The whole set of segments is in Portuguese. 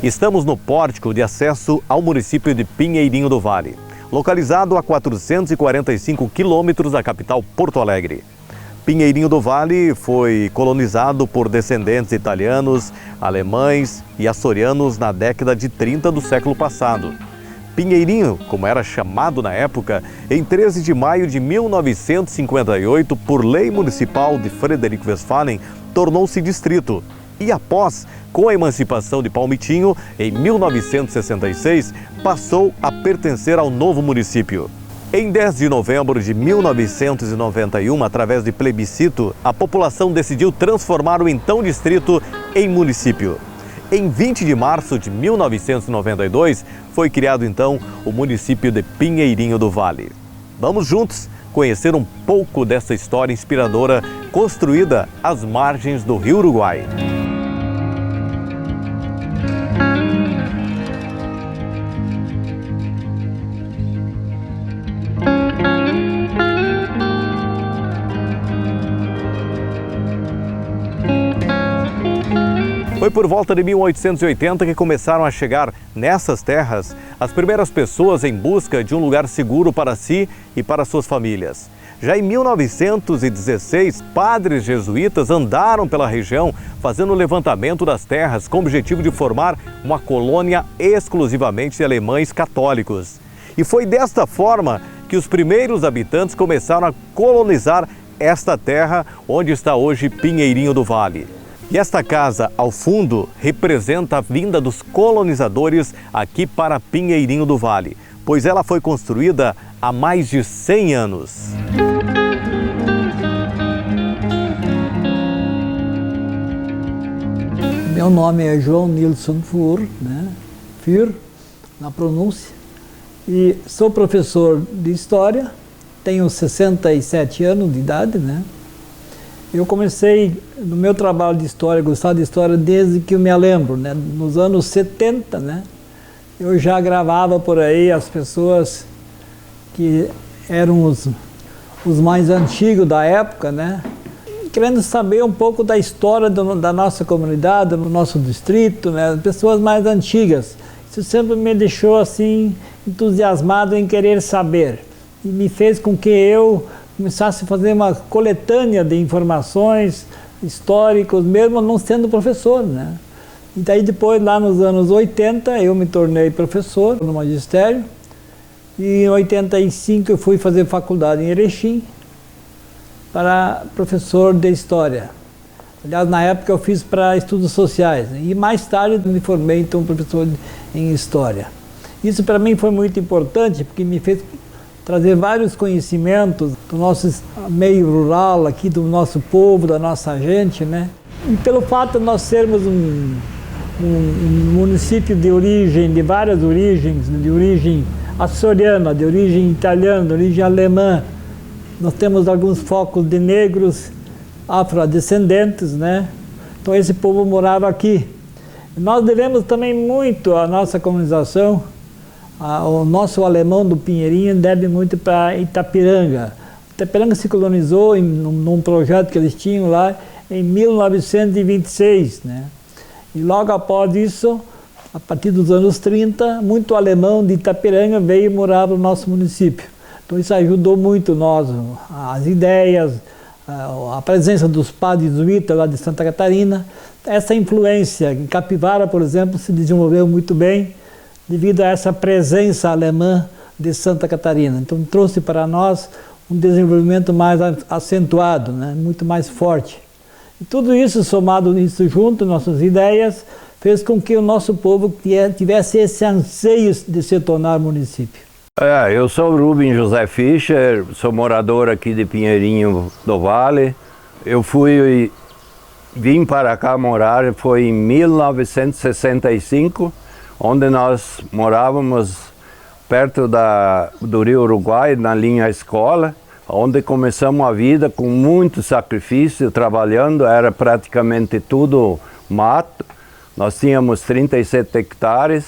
Estamos no pórtico de acesso ao município de Pinheirinho do Vale, localizado a 445 quilômetros da capital Porto Alegre. Pinheirinho do Vale foi colonizado por descendentes italianos, alemães e açorianos na década de 30 do século passado. Pinheirinho, como era chamado na época, em 13 de maio de 1958, por lei municipal de Frederico Westphalen, tornou-se distrito. E após, com a emancipação de Palmitinho, em 1966, passou a pertencer ao novo município. Em 10 de novembro de 1991, através de plebiscito, a população decidiu transformar o então distrito em município. Em 20 de março de 1992, foi criado então o município de Pinheirinho do Vale. Vamos juntos conhecer um pouco dessa história inspiradora construída às margens do Rio Uruguai. Foi por volta de 1880 que começaram a chegar nessas terras as primeiras pessoas em busca de um lugar seguro para si e para suas famílias. Já em 1916, padres jesuítas andaram pela região fazendo o levantamento das terras com o objetivo de formar uma colônia exclusivamente de alemães católicos. E foi desta forma que os primeiros habitantes começaram a colonizar esta terra onde está hoje Pinheirinho do Vale. E esta casa, ao fundo, representa a vinda dos colonizadores aqui para Pinheirinho do Vale, pois ela foi construída há mais de 100 anos. Meu nome é João Nilson Fur, Fur, na pronúncia, e sou professor de História, tenho 67 anos de idade, Eu comecei no meu trabalho de História, gostar de História desde que eu me lembro, Nos anos 70, eu já gravava por aí as pessoas que eram os mais antigos da época, Querendo saber um pouco da história da nossa comunidade, do nosso distrito, Pessoas mais antigas. Isso sempre me deixou assim entusiasmado em querer saber e me fez com que eu começasse a fazer uma coletânea de informações históricas, mesmo não sendo professor, E daí depois, lá nos anos 80, eu me tornei professor no magistério, e em 85 eu fui fazer faculdade em Erechim para professor de História. Aliás, na época eu fiz para estudos sociais, e mais tarde me formei então professor em História. Isso para mim foi muito importante, porque me fez trazer vários conhecimentos do nosso meio rural aqui, do nosso povo, da nossa gente, E pelo fato de nós sermos um município de origem, de várias origens, de origem açoriana, de origem italiana, de origem alemã, nós temos alguns focos de negros afrodescendentes, Então esse povo morava aqui. Nós devemos também muito à nossa colonização. O nosso alemão do Pinheirinho deve muito para Itapiranga. Itapiranga se colonizou num projeto que eles tinham lá em 1926, E logo após isso, a partir dos anos 30, muito alemão de Itapiranga veio morar no nosso município. Então isso ajudou muito nós, as ideias, a presença dos padres jesuítas lá de Santa Catarina. Essa influência em Capivara, por exemplo, se desenvolveu muito bem devido a essa presença alemã de Santa Catarina. Então trouxe para nós um desenvolvimento mais acentuado, muito mais forte. E tudo isso, somado isso junto, nossas ideias, fez com que o nosso povo tivesse esse anseio de se tornar município. Eu sou Rubem José Fischer, sou morador aqui de Pinheirinho do Vale. Eu vim para cá morar, foi em 1965, onde nós morávamos perto do Rio Uruguai, na linha escola, onde começamos a vida com muito sacrifício, trabalhando, era praticamente tudo mato. Nós tínhamos 37 hectares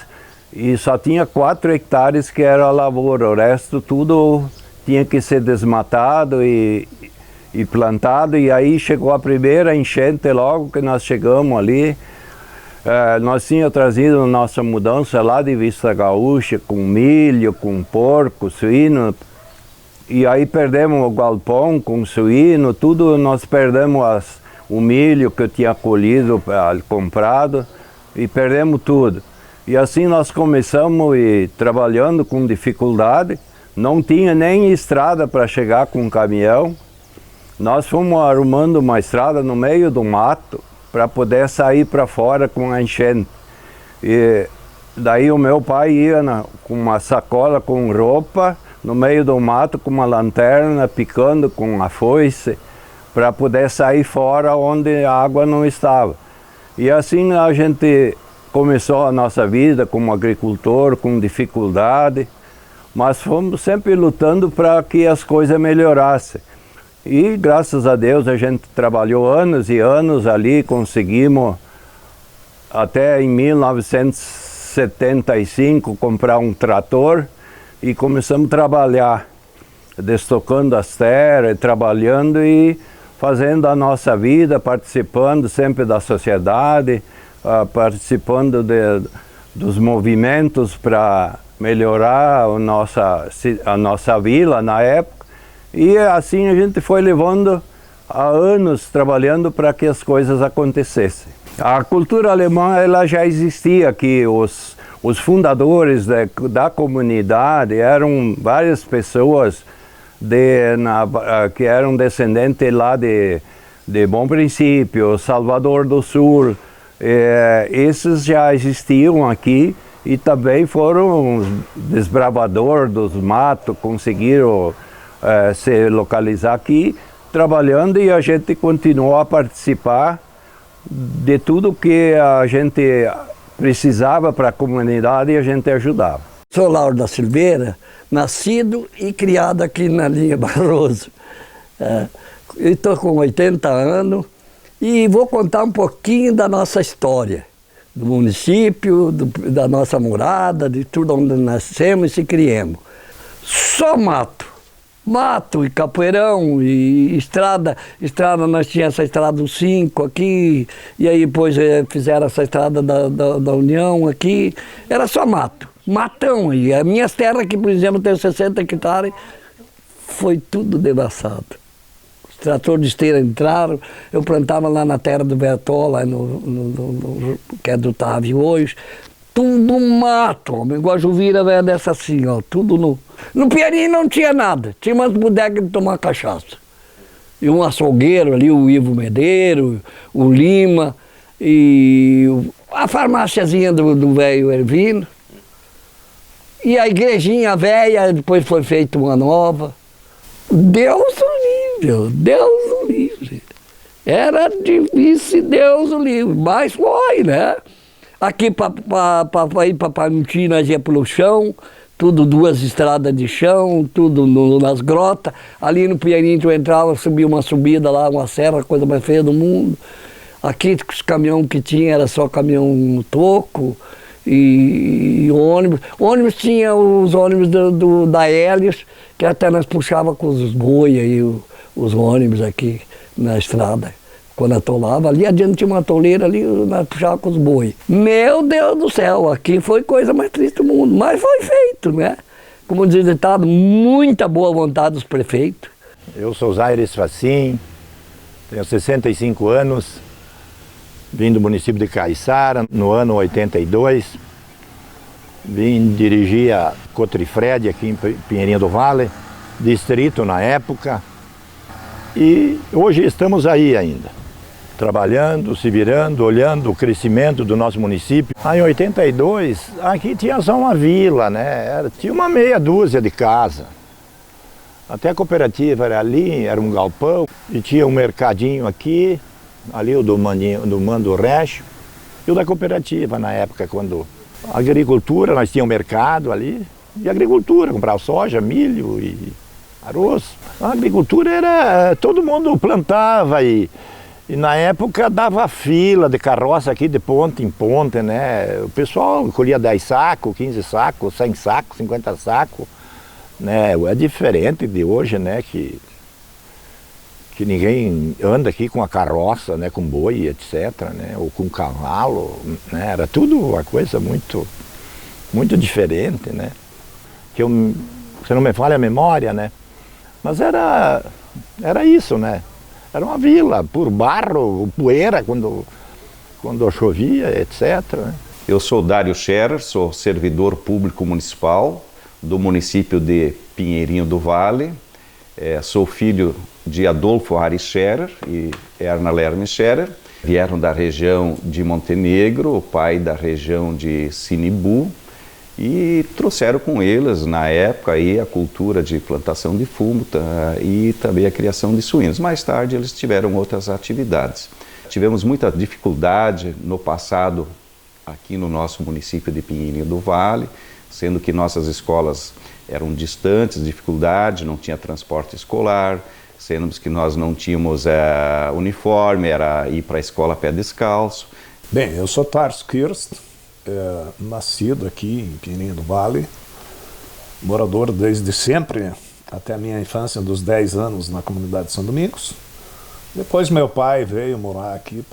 e só tinha 4 hectares que era lavoura, o resto tudo tinha que ser desmatado e plantado, e aí chegou a primeira enchente logo que nós chegamos ali. Nós tínhamos trazido nossa mudança lá de Vista Gaúcha, com milho, com porco, suíno, e aí perdemos o galpão com suíno, tudo nós perdemos o milho que eu tinha colhido, comprado, e perdemos tudo. E assim nós começamos trabalhando com dificuldade, não tinha nem estrada para chegar com um caminhão. Nós fomos arrumando uma estrada no meio do mato para poder sair para fora com a enchente. E daí o meu pai ia com uma sacola com roupa, no meio do mato com uma lanterna, picando com a foice, para poder sair fora onde a água não estava. E assim a gente começou a nossa vida como agricultor, com dificuldade, mas fomos sempre lutando para que as coisas melhorassem. E graças a Deus a gente trabalhou anos e anos ali, conseguimos até em 1975 comprar um trator e começamos a trabalhar, destocando as terras, trabalhando e fazendo a nossa vida, participando sempre da sociedade, participando dos movimentos para melhorar a nossa vila na época. E assim a gente foi levando há anos trabalhando para que as coisas acontecessem. A cultura alemã ela já existia aqui, os fundadores da comunidade eram várias pessoas que eram descendentes lá de Bom Princípio, Salvador do Sul. Esses já existiam aqui e também foram desbravadores dos matos, conseguiram se localizar aqui, trabalhando, e a gente continuou a participar de tudo que a gente precisava para a comunidade e a gente ajudava. Sou Lauro da Silveira, nascido e criado aqui na linha Barroso. Estou com 80 anos e vou contar um pouquinho da nossa história, do município, da nossa morada, de tudo onde nascemos e se criamos. Só mato e capoeirão e estrada, nós tínhamos essa estrada 5 aqui, e aí depois fizeram essa estrada da União aqui, era só matão. E as minhas terras aqui, por exemplo, tem 60 hectares, foi tudo devassado. Os tratores de esteira entraram, eu plantava lá na terra do Bertola, que é do Távio hoje, tudo mato, homem, Guajuvira velho dessa assim, ó, tudo no Pinheirinho não tinha nada, tinha umas bodegas de tomar cachaça. E um açougueiro ali, o Ivo Medeiro, o Lima, e a farmáciazinha do velho Ervino. E a igrejinha velha, depois foi feita uma nova. Deus o livre. Era difícil, Deus o livre, mas foi, né? Aqui para ir para Panuti, nós ia pelo chão, tudo 2 estradas de chão, tudo nas grotas. Ali no Pinheirinho tu entrava, subia uma subida lá, uma serra, a coisa mais feia do mundo. Aqui os caminhões que tinha era só caminhão toco e ônibus. Ônibus tinha os ônibus da Hélios, que até nós puxava com os boi aí, os ônibus aqui na estrada. Quando atolava, ali adiante tinha uma atoleira ali, nós puxava com os boi. Meu Deus do céu, aqui foi coisa mais triste do mundo, mas foi feito, né? Como diz o ditado, muita boa vontade dos prefeitos. Eu sou Zaires Facim, tenho 65 anos, vim do município de Caiçara no ano 82, vim dirigir a Cotrifred aqui em Pinheirinho do Vale, distrito na época, e hoje estamos aí ainda, trabalhando, se virando, olhando o crescimento do nosso município. Em 82, aqui tinha só uma vila, né? Tinha uma meia dúzia de casa. Até a cooperativa era ali, era um galpão, e tinha um mercadinho aqui, ali o do Mando Recho, e o da cooperativa na época, quando a agricultura, nós tínhamos um mercado ali, e a agricultura, comprava soja, milho e arroz. A agricultura era, todo mundo plantava e na época dava fila de carroça aqui de ponta em ponta, né? O pessoal colhia 10 sacos, 15 sacos, 100 sacos, 50 sacos, né? É diferente de hoje, né? Que que ninguém anda aqui com a carroça, né, com boi, etc., né, ou com cavalo, né, era tudo uma coisa muito diferente, né, que se não me falha a memória, né, mas era isso, né, era uma vila, por barro, poeira quando chovia, etc., né. Eu sou Dário Scherer, sou servidor público municipal do município de Pinheirinho do Vale, sou filho de Adolfo Aris Scherer e Erna Lerme Scherer. Vieram da região de Montenegro, o pai da região de Sinibu, e trouxeram com eles, na época, aí, a cultura de plantação de fumo e também a criação de suínos. Mais tarde, eles tiveram outras atividades. Tivemos muita dificuldade no passado aqui no nosso município de Pinheirinho do Vale, sendo que nossas escolas eram distantes, dificuldade, não tinha transporte escolar, sendo que nós não tínhamos uniforme, era ir para a escola a pé descalço. Bem, eu sou Tarso Kirst, nascido aqui em Pinheirinho do Vale, morador desde sempre, até a minha infância, dos 10 anos na comunidade de São Domingos. Depois meu pai veio morar aqui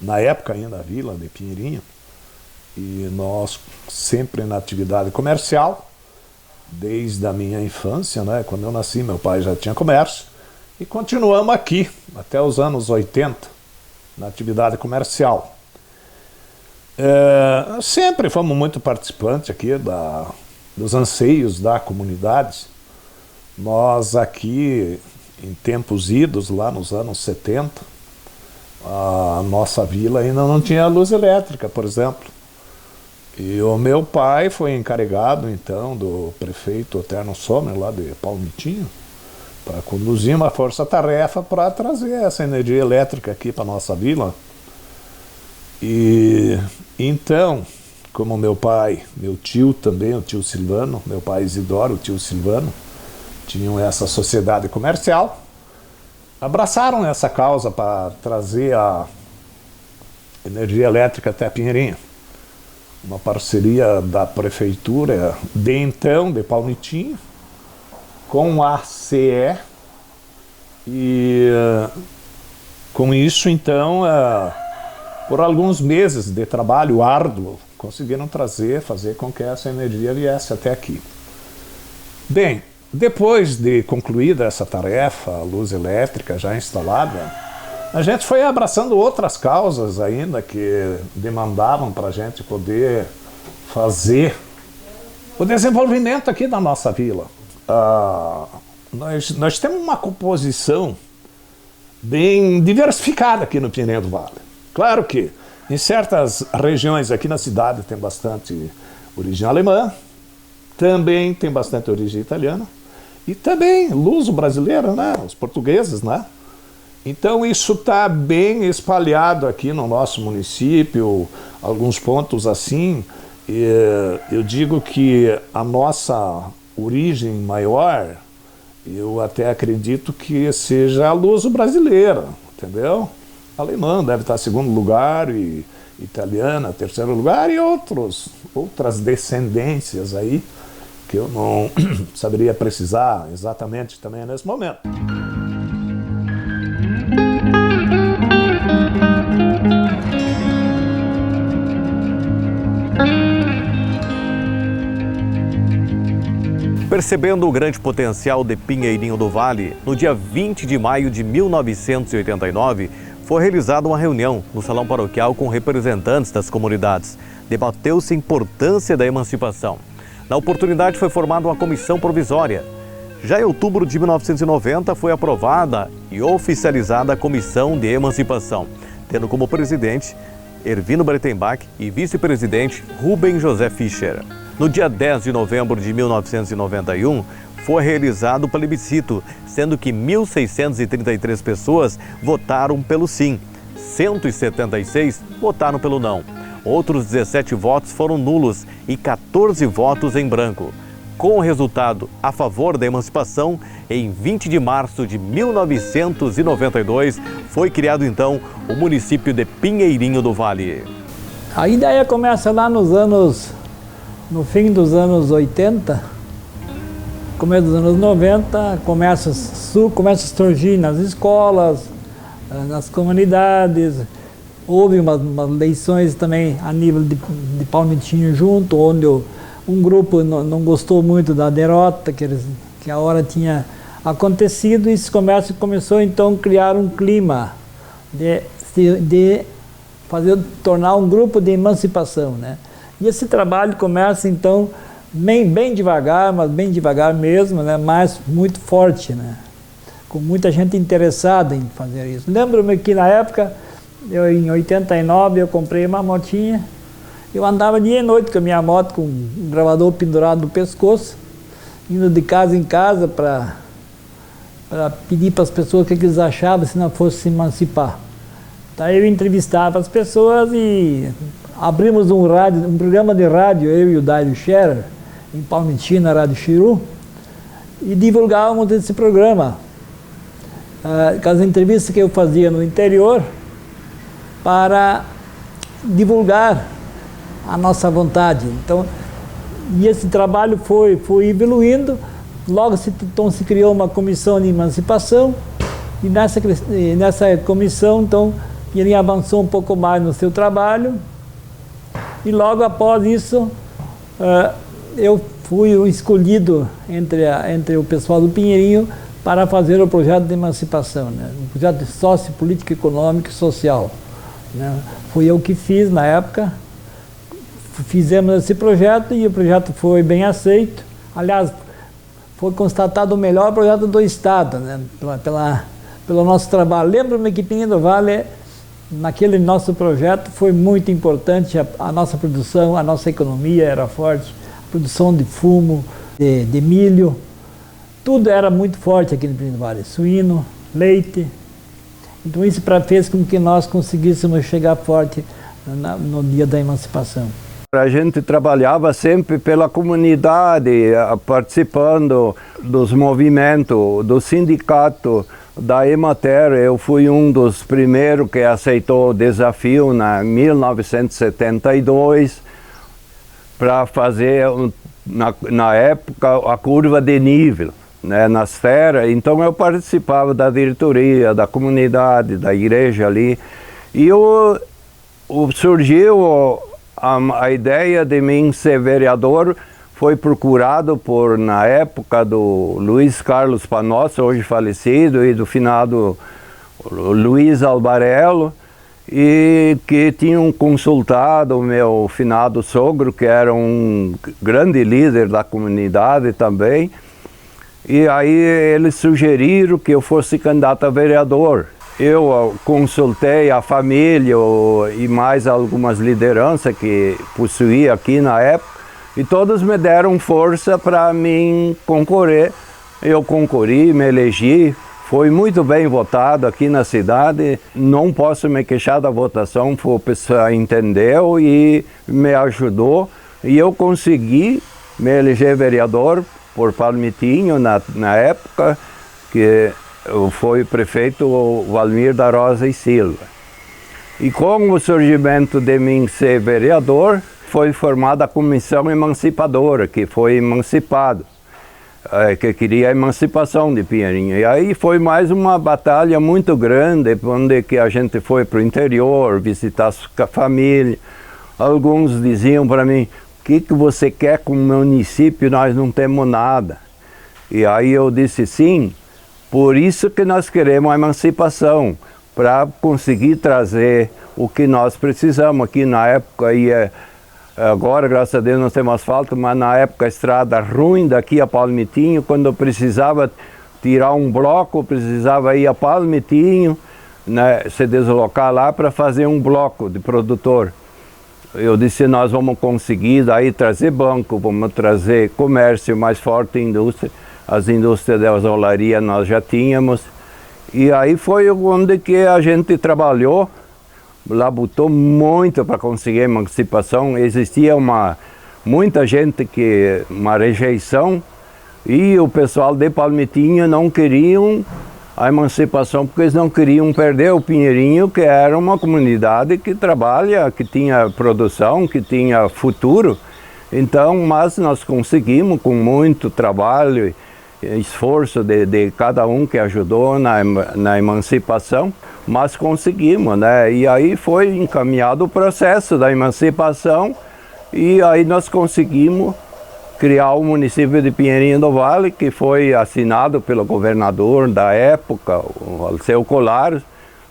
na época ainda, a vila de Pinheirinho, e nós sempre na atividade comercial, desde a minha infância, né? Quando eu nasci, meu pai já tinha comércio, e continuamos aqui, até os anos 80, na atividade comercial. Sempre fomos muito participantes aqui dos anseios da comunidade. Nós aqui, em tempos idos, lá nos anos 70, a nossa vila ainda não tinha luz elétrica, por exemplo. E o meu pai foi encarregado, então, do prefeito Eterno Sommer, lá de Palmitinho, para conduzir uma força-tarefa para trazer essa energia elétrica aqui para a nossa vila. E então, como meu pai, meu tio também, o tio Silvano, meu pai Isidoro, o tio Silvano, tinham essa sociedade comercial, abraçaram essa causa para trazer a energia elétrica até Pinheirinho. Uma parceria da prefeitura de então, de Palmitinho, com a CE, e com isso, então, por alguns meses de trabalho árduo, conseguiram fazer com que essa energia viesse até aqui. Bem, depois de concluída essa tarefa, a luz elétrica já instalada, a gente foi abraçando outras causas ainda que demandavam para a gente poder fazer o desenvolvimento aqui da nossa vila. Nós temos uma composição bem diversificada aqui no Pinheirinho do Vale. Claro que em certas regiões aqui na cidade tem bastante origem alemã, também tem bastante origem italiana, e também luso-brasileira, né? Os portugueses, né? Então isso está bem espalhado aqui no nosso município, alguns pontos assim. Eu digo que a nossa origem maior, eu até acredito que seja a luso-brasileira, entendeu? A alemã deve estar em segundo lugar, e italiana terceiro lugar, e outras descendências aí, que eu não saberia precisar exatamente também nesse momento. Percebendo o grande potencial de Pinheirinho do Vale, no dia 20 de maio de 1989, foi realizada uma reunião no Salão Paroquial com representantes das comunidades. Debateu-se a importância da emancipação. Na oportunidade foi formada uma comissão provisória. Já em outubro de 1990 foi aprovada e oficializada a Comissão de Emancipação, tendo como presidente Ervino Breitenbach e vice-presidente Rubem José Fischer. No dia 10 de novembro de 1991, foi realizado o plebiscito, sendo que 1.633 pessoas votaram pelo sim, 176 votaram pelo não. Outros 17 votos foram nulos e 14 votos em branco. Com o resultado a favor da emancipação, em 20 de março de 1992, foi criado então o município de Pinheirinho do Vale. A ideia começa lá no fim dos anos 80, começo dos anos 90, começa a surgir nas escolas, nas comunidades. Houve umas eleições também a nível de Palmitinho junto, onde um grupo não gostou muito da derrota que a hora tinha acontecido, e esse comércio começou então a criar um clima de tornar um grupo de emancipação, né? E esse trabalho começa então bem devagar, mas bem devagar mesmo, né? Mas muito forte, né? Com muita gente interessada em fazer isso. Lembro-me que na época, em 89, eu comprei uma motinha. Eu andava dia e noite com a minha moto, com um gravador pendurado no pescoço, indo de casa em casa para pedir para as pessoas o que eles achavam se não fosse se emancipar. Daí eu entrevistava as pessoas e abrimos um programa de rádio, eu e o Dário Scherer, em Palmitina, na Rádio Chiru, e divulgávamos esse programa. Com as entrevistas que eu fazia no interior, para divulgar a nossa vontade. Então, e esse trabalho foi evoluindo. Logo então se criou uma comissão de emancipação, e nessa comissão então ele avançou um pouco mais no seu trabalho, e logo após isso eu fui o escolhido entre o pessoal do Pinheirinho para fazer o projeto de emancipação, né? Um projeto de sócio, político, econômico e social, né? Fui eu que fiz na época. Fizemos esse projeto e o projeto foi bem aceito. Aliás, foi constatado o melhor projeto do Estado, né? Pelo nosso trabalho. Lembro-me que Pinheirinho do Vale, naquele nosso projeto, foi muito importante. A nossa produção, a nossa economia era forte, a produção de fumo, de milho, tudo era muito forte aqui no Pinheirinho do Vale. Suíno, leite. Então isso fez com que nós conseguíssemos chegar forte no dia da emancipação. A gente trabalhava sempre pela comunidade, participando dos movimentos, do sindicato, da Emater. Eu fui um dos primeiros que aceitou o desafio em 1972 para fazer, na época, a curva de nível, né, nas terras. Então eu participava da diretoria, da comunidade, da igreja ali. E surgiu a ideia de mim ser vereador. Foi procurado na época do Luiz Carlos Panossa, hoje falecido, e do finado Luiz Albarello, e que tinham consultado o meu finado sogro, que era um grande líder da comunidade também. E aí eles sugeriram que eu fosse candidato a vereador. Eu consultei a família e mais algumas lideranças que possuía aqui na época, e todos me deram força para mim concorrer. Eu concorri, me elegi, foi muito bem votado aqui na cidade. Não posso me queixar da votação, o pessoal entendeu e me ajudou, e eu consegui me eleger vereador por Palmitinho na época, que foi prefeito o Valmir da Rosa e Silva. E com o surgimento de mim ser vereador, foi formada a Comissão Emancipadora, que foi emancipado, que queria a emancipação de Pinheirinho. E aí foi mais uma batalha muito grande, onde que a gente foi para o interior, visitar a família. Alguns diziam para mim: o que você quer com o município? Nós não temos nada. E aí eu disse: sim, por isso que nós queremos a emancipação, para conseguir trazer o que nós precisamos. Aqui na época, agora graças a Deus nós temos asfalto, mas na época a estrada ruim daqui a Palmitinho, quando eu precisava tirar um bloco, precisava ir a Palmitinho, né, se deslocar lá para fazer um bloco de produtor. Eu disse: nós vamos conseguir daí trazer banco, vamos trazer comércio mais forte, indústria. As indústrias de azolaria nós já tínhamos. E aí foi onde que a gente trabalhou, labutou muito para conseguir a emancipação. Existia muita gente uma rejeição, e o pessoal de Palmitinho não queriam a emancipação, porque eles não queriam perder o Pinheirinho, que era uma comunidade que trabalha, que tinha produção, que tinha futuro. Então, mas nós conseguimos, com muito trabalho e esforço de cada um que ajudou na emancipação, mas conseguimos, né? E aí foi encaminhado o processo da emancipação e aí nós conseguimos criar o município de Pinheirinho do Vale, que foi assinado pelo governador da época, o Alceu Colares,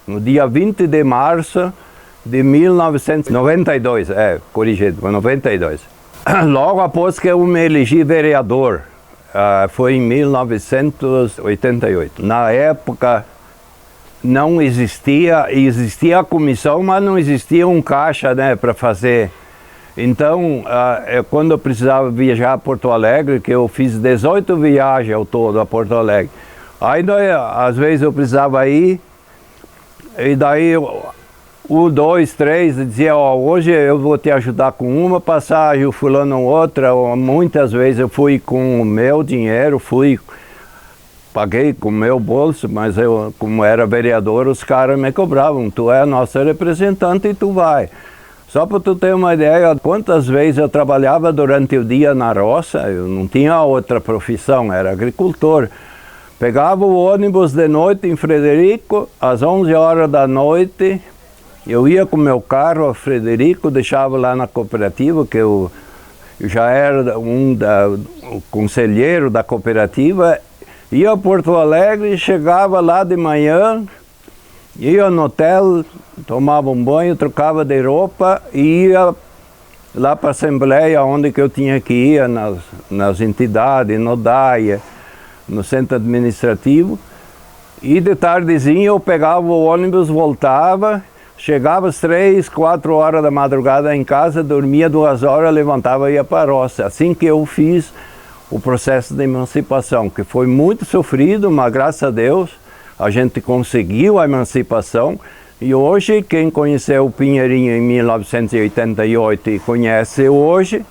no dia 20 de março de 1992, corrigido, 92. Logo após que eu me elegi vereador, foi em 1988. Na época não existia a comissão, mas não existia um caixa, né, para fazer. Então, quando eu precisava viajar a Porto Alegre, que eu fiz 18 viagens ao todo a Porto Alegre, aí às vezes eu precisava ir, e daí 1, 2, 3, dizia, hoje eu vou te ajudar com uma passagem, o fulano outra. Muitas vezes eu fui com o meu dinheiro, paguei com o meu bolso, mas eu, como era vereador, os caras me cobravam, tu é a nossa representante e tu vai. Só para tu ter uma ideia, quantas vezes eu trabalhava durante o dia na roça, eu não tinha outra profissão, era agricultor. Pegava o ônibus de noite em Frederico, às 11 horas da noite, eu ia com meu carro a Frederico, deixava lá na cooperativa, que eu já era o conselheiro da cooperativa, ia a Porto Alegre, chegava lá de manhã, ia no hotel, tomava um banho, trocava de roupa e ia lá para a Assembleia, onde que eu tinha que ir, nas entidades, no DAIA, no centro administrativo. E de tardezinha eu pegava o ônibus, voltava, chegava às 3, 4 horas da madrugada em casa, dormia 2 horas, levantava e ia para a roça. Assim que eu fiz o processo de emancipação, que foi muito sofrido, mas graças a Deus a gente conseguiu a emancipação. E hoje, quem conheceu o Pinheirinho em 1988 e conhece hoje,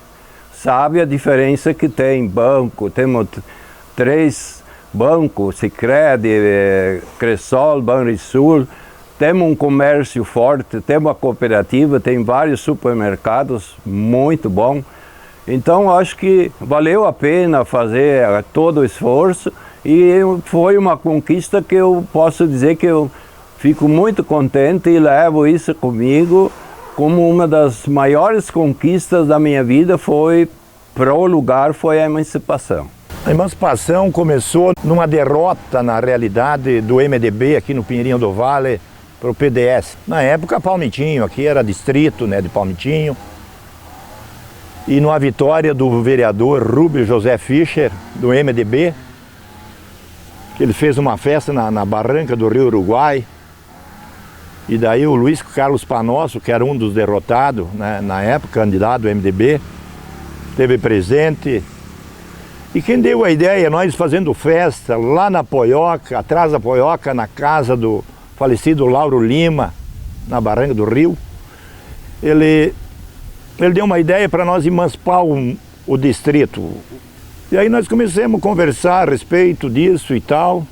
sabe a diferença que tem. Banco, temos 3 bancos, Sicredi, Cressol, Banrisul, temos um comércio forte, temos a cooperativa, tem vários supermercados, muito bom. Então, acho que valeu a pena fazer todo o esforço e foi uma conquista que eu posso dizer que eu fico muito contente e levo isso comigo como uma das maiores conquistas da minha vida. Para o lugar, foi a emancipação. A emancipação começou numa derrota, na realidade, do MDB aqui no Pinheirinho do Vale para o PDS. Na época, Palmitinho, aqui era distrito, né, de Palmitinho. E numa vitória do vereador Rubio José Fischer, do MDB, que ele fez uma festa na barranca do Rio Uruguai. E daí o Luiz Carlos Panosso, que era um dos derrotados, né, na época, candidato do MDB, esteve presente. E quem deu a ideia, nós fazendo festa lá na Poioca, atrás da Poioca, na casa do falecido Lauro Lima, na barranca do Rio, ele deu uma ideia para nós emancipar o distrito. E aí nós começamos a conversar a respeito disso e tal,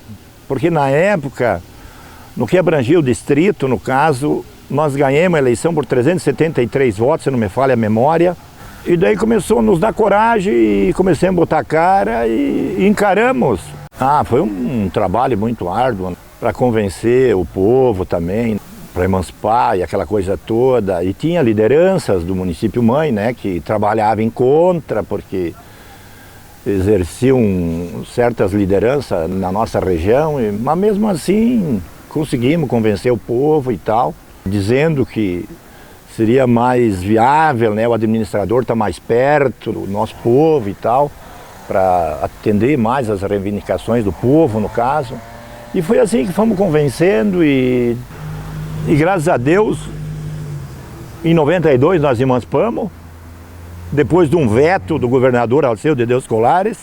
porque na época, no que abrangia o distrito, no caso, nós ganhamos a eleição por 373 votos, se não me falha a memória. E daí começou a nos dar coragem e começamos a botar a cara e encaramos. Foi um trabalho muito árduo para convencer o povo também, para emancipar e aquela coisa toda. E tinha lideranças do município mãe, né, que trabalhavam em contra, porque exerciam certas lideranças na nossa região, mas mesmo assim conseguimos convencer o povo e tal, dizendo que seria mais viável, né, o administrador estar mais perto do nosso povo e tal, para atender mais as reivindicações do povo, no caso. E foi assim que fomos convencendo e graças a Deus, em 92 nós emancipamos, depois de um veto do governador Alceu de Deus Colares.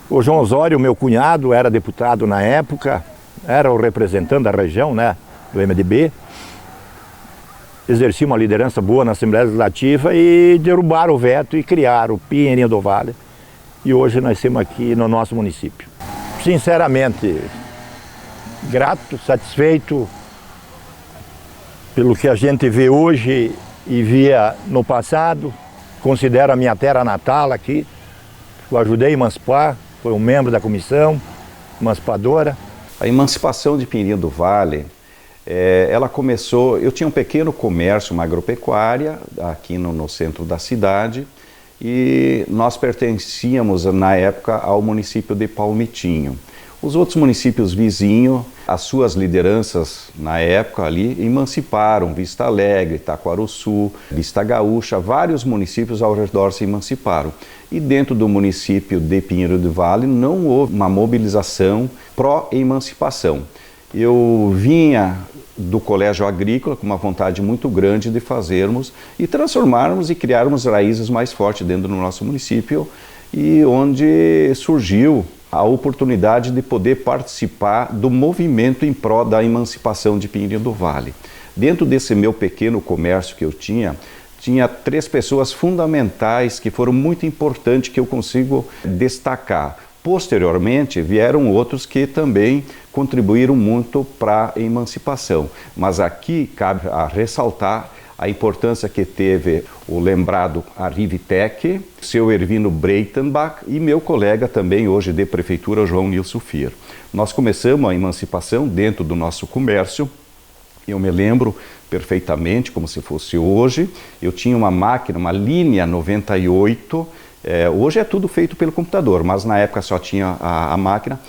O João Osório, meu cunhado, era deputado na época, era o representante da região, né, do MDB. Exercia uma liderança boa na Assembleia Legislativa e derrubaram o veto e criaram o Pinheirinho do Vale. E hoje nós estamos aqui no nosso município. Sinceramente, grato, satisfeito pelo que a gente vê hoje e via no passado, considero a minha terra natal aqui. Eu ajudei a emancipar, foi um membro da comissão emancipadora. A emancipação de Pinheirinho do Vale, ela começou, eu tinha um pequeno comércio, uma agropecuária, aqui no centro da cidade, e nós pertencíamos, na época, ao município de Palmitinho. Os outros municípios vizinhos, as suas lideranças, na época ali, emanciparam Vista Alegre, Taquaruçu, Vista Gaúcha, vários municípios ao redor se emanciparam. E dentro do município de Pinheiro do Vale não houve uma mobilização pró-emancipação. Eu vinha do colégio agrícola com uma vontade muito grande de fazermos e transformarmos e criarmos raízes mais fortes dentro do nosso município, e onde surgiu a oportunidade de poder participar do movimento em pró da emancipação de Pinheirinho do Vale. Dentro desse meu pequeno comércio que eu tinha 3 pessoas fundamentais que foram muito importantes, que eu consigo destacar. Posteriormente, vieram outros que também contribuíram muito para a emancipação. Mas aqui cabe a ressaltar a importância que teve o lembrado Arrivitec, seu Ervino Breitenbach e meu colega também hoje de prefeitura, João Nilson Fier. Nós começamos a emancipação dentro do nosso comércio. Eu me lembro perfeitamente, como se fosse hoje, eu tinha uma máquina, uma linha 98, hoje é tudo feito pelo computador, mas na época só tinha a máquina.